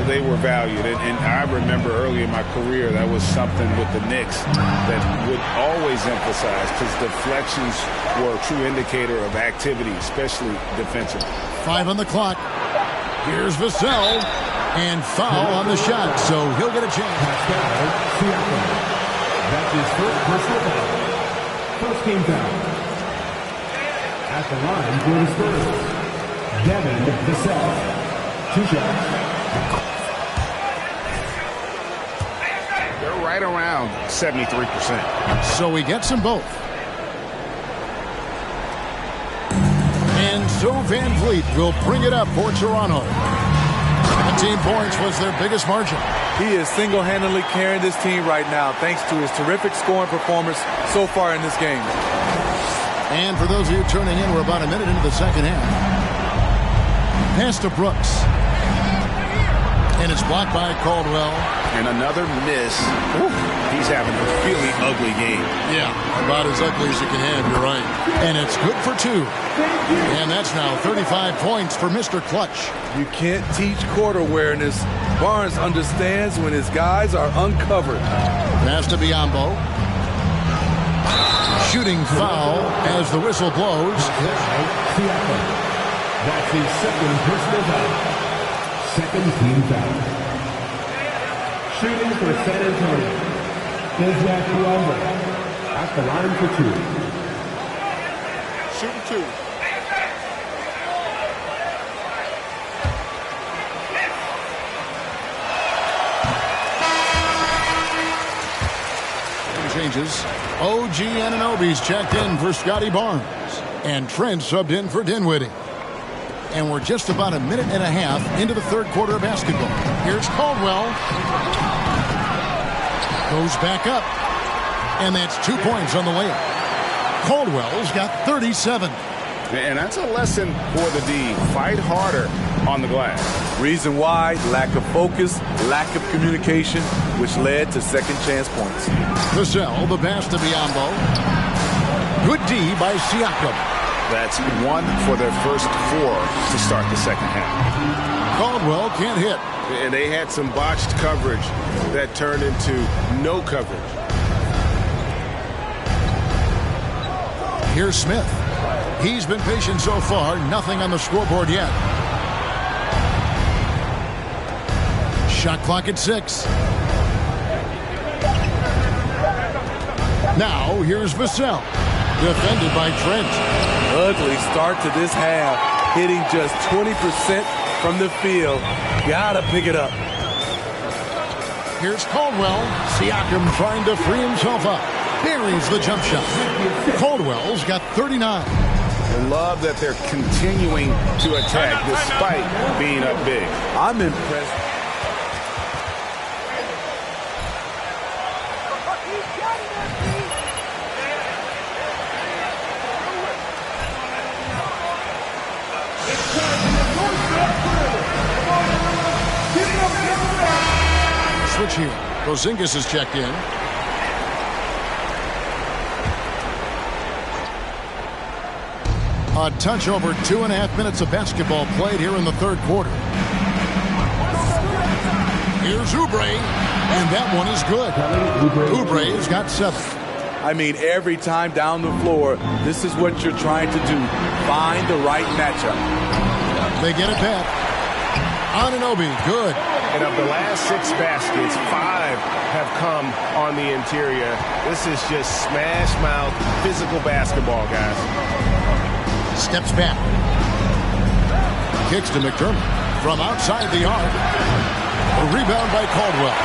they were valued. And I remember early in my career, that was something with the Knicks that would always emphasize, because deflections were a true indicator of activity, especially defensively. 5 on the clock. Here's Vassell. And foul on the shot, so he'll get a chance. That's his first personal foul. First team foul. At the line for the Spurs, Devin Vassell. 2 shots. They're right around 73%. So he gets them both. And so Van Vliet will bring it up for Toronto. 17 points was their biggest margin. He is single-handedly carrying this team right now thanks to his terrific scoring performance so far in this game. And for those of you tuning in, we're about a minute into the second half. Pass to Brooks. And it's blocked by Caldwell. And another miss. Ooh, he's having a really ugly game. Yeah, about as ugly as you can have, you're right. And it's good for 2. And that's now 35 points for Mr. Clutch. You can't teach court awareness. Barnes understands when his guys are uncovered. Pass to Biyombo. Shooting foul as the whistle blows. That's his second personal foul. Second team foul. Shooting for San Antonio is Zach Biyombo at the line for 2. Shooting 2. Changes. OG Anunoby's checked in for Scotty Barnes. And Trent subbed in for Dinwiddie. And we're just about a minute and a half into the third quarter of basketball. Here's Caldwell. Goes back up. And that's 2 points on the layup. Caldwell's got 37. And that's a lesson for the D. Fight harder on the glass. Reason why: lack of focus, lack of communication, which led to second chance points. Vassell, the pass to Biyombo. Good D by Siakam. That's 1 for their first 4 to start the second half. Caldwell can't hit. And they had some botched coverage that turned into no coverage. Here's Smith. He's been patient so far. Nothing on the scoreboard yet. Shot clock at 6. Now here's Vassell. Defended by Trent. Ugly start to this half. Hitting just 20% from the field. Gotta pick it up. Here's Caldwell. Siakam trying to free himself up. Buries the jump shot. Caldwell's got 39. I love that they're continuing to attack despite being up big. I'm impressed. Switch here. Porzingis is checked in. A touch over 2.5 minutes of basketball played here in the third quarter. Here's Oubre, and that one is good. Oubre has got 7. I mean, every time down the floor, this is what you're trying to do. Find the right matchup. They get it back. Anunoby, good. And of the last 6 baskets, 5 have come on the interior. This is just smash mouth physical basketball, guys. Steps back. Kicks to McDermott from outside the arc. A rebound by Caldwell.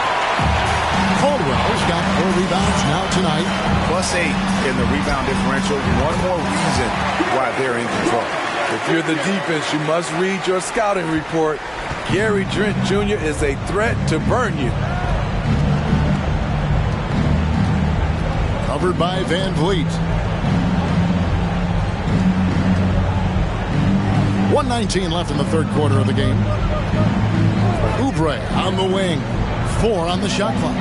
Caldwell's got 4 rebounds now tonight. +8 in the rebound differential. One more reason why they're in control. If you're the defense, you must read your scouting report. Gary Trent Jr. is a threat to burn you. Covered by Van Vliet. 1:19 left in the third quarter of the game. Oubre on the wing. 4 on the shot clock.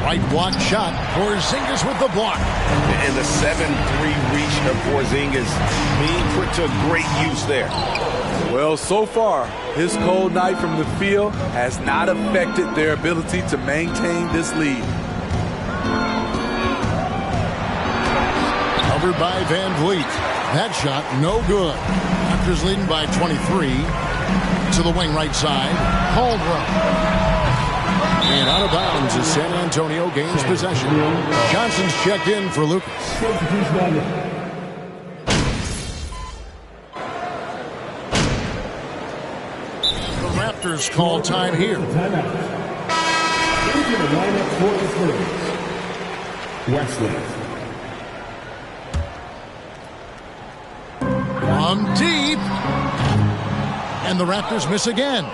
Right block shot. Porzingis with the block. And the 7-3 reach of Porzingis being put to great use there. Well, so far, his cold night from the field has not affected their ability to maintain this lead. Covered by Van Vliet. That shot, no good. Raptors leading by 23. To the wing right side. Caldwell. And out of bounds as San Antonio gains possession. Johnson's checked in for Lucas. The Raptors call time here. Into the lineup for the Spurs. Wesley. From deep. And the Raptors miss again.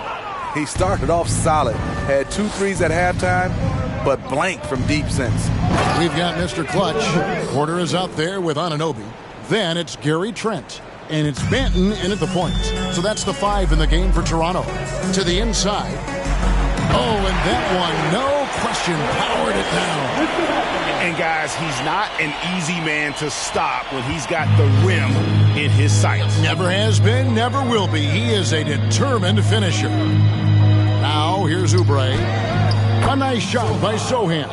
He started off solid, had 2 threes at halftime, but blanked from deep since. We've got Mr. Clutch. Porter is out there with Anunoby. Then it's Gary Trent. And it's Banton in at the point. So that's the 5 in the game for Toronto. To the inside. Oh, and that one, no question, powered it down. And guys, he's not an easy man to stop when he's got the rim in his sights. Never has been, never will be. He is a determined finisher. Now, here's Oubre. A nice shot by Sohan.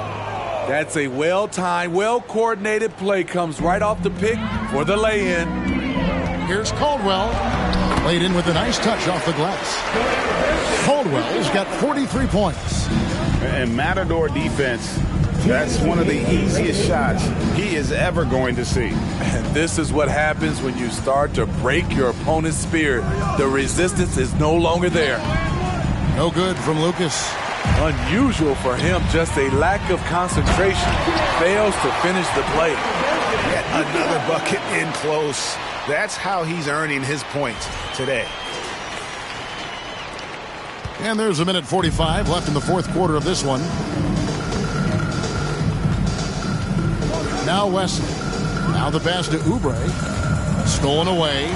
That's a well-timed, well-coordinated play. Comes right off the pick for the lay-in. Here's Caldwell. Laid in with a nice touch off the glass. Caldwell's got 43 points. And Matador defense, that's one of the easiest shots he is ever going to see. And this is what happens when you start to break your opponent's spirit. The resistance is no longer there. No good from Lucas. Unusual for him, just a lack of concentration. Fails to finish the play. Yet another bucket in close. That's how he's earning his points today. And there's a minute 45 left in the fourth quarter of this one. Now Wesley. Now the pass to Oubre. Stolen away.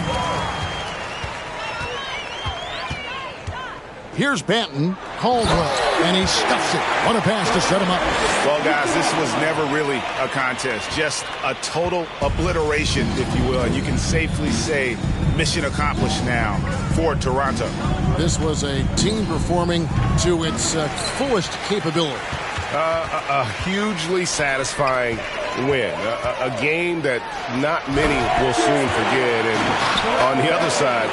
Here's Banton. Caldwell. And he stuffs it. What a pass to set him up. Well, guys, this was never really a contest. Just a total obliteration, if you will. And you can safely say mission accomplished now for Toronto. This was a team performing to its fullest capability. A hugely satisfying win. A game that not many will soon forget. And on the other side,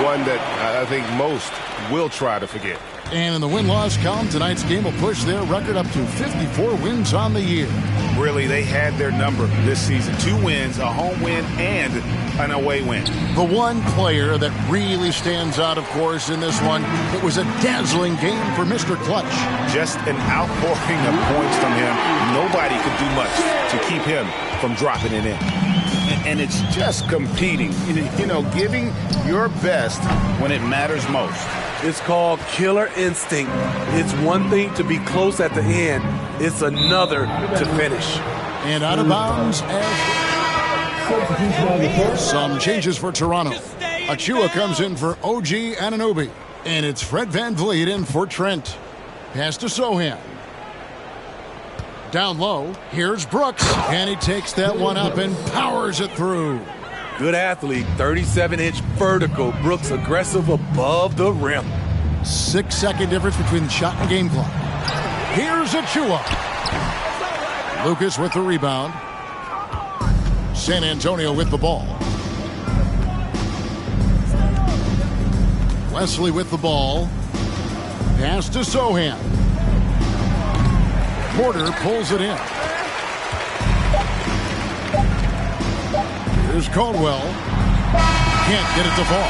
one that I think most will try to forget. And in the win-loss column, tonight's game will push their record up to 54 wins on the year. Really, they had their number this season. 2 wins, a home win, and an away win. The one player that really stands out, of course, in this one, it was a dazzling game for Mr. Clutch. Just an outpouring of points from him. Nobody could do much to keep him from dropping it in. And it's just competing, you know, giving your best when it matters most. It's called killer instinct. It's one thing to be close at the end. It's another to finish. And out of bounds as some changes for Toronto. Achua comes in for OG Anunoby. And it's Fred Van Vliet in for Trent. Pass to Sohan. Down low, here's Brooks. And he takes that one up and powers it through. Good athlete, 37-inch vertical. Brooks aggressive above the rim. 6-second difference between the shot and game clock. Here's Achua. Lucas with the rebound. San Antonio with the ball. Wesley with the ball. Pass to Sohan. Porter pulls it in. Here's Caldwell. Can't get it to fall.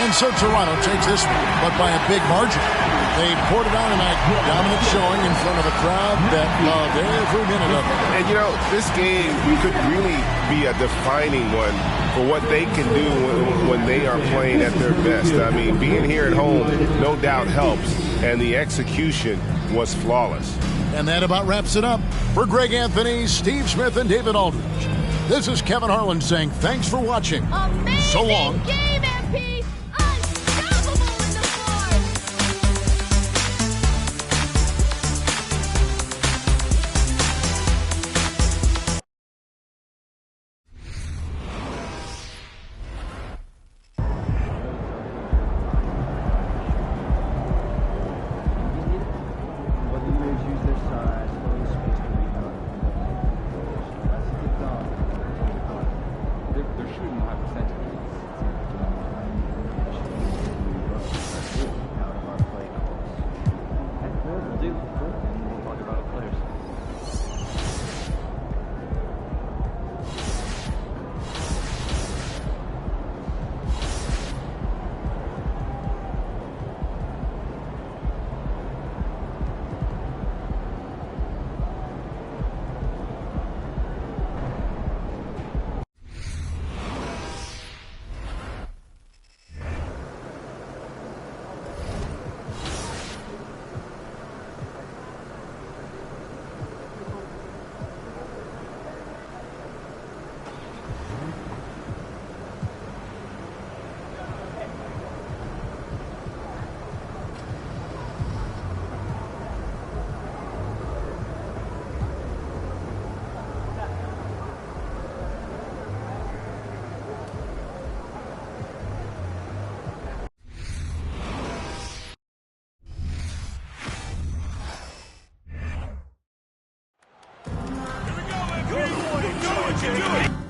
And so Toronto takes this one, but by a big margin. They poured it on tonight. Dominant showing in front of a crowd that loved every minute of it. And, you know, this game could really be a defining one for what they can do when they are playing at their best. I mean, being here at home no doubt helps, and the execution was flawless. And that about wraps it up. For Greg Anthony, Steve Smith, and David Aldridge, this is Kevin Harlan saying thanks for watching. Amazing so long. Game and peace. what you're doing.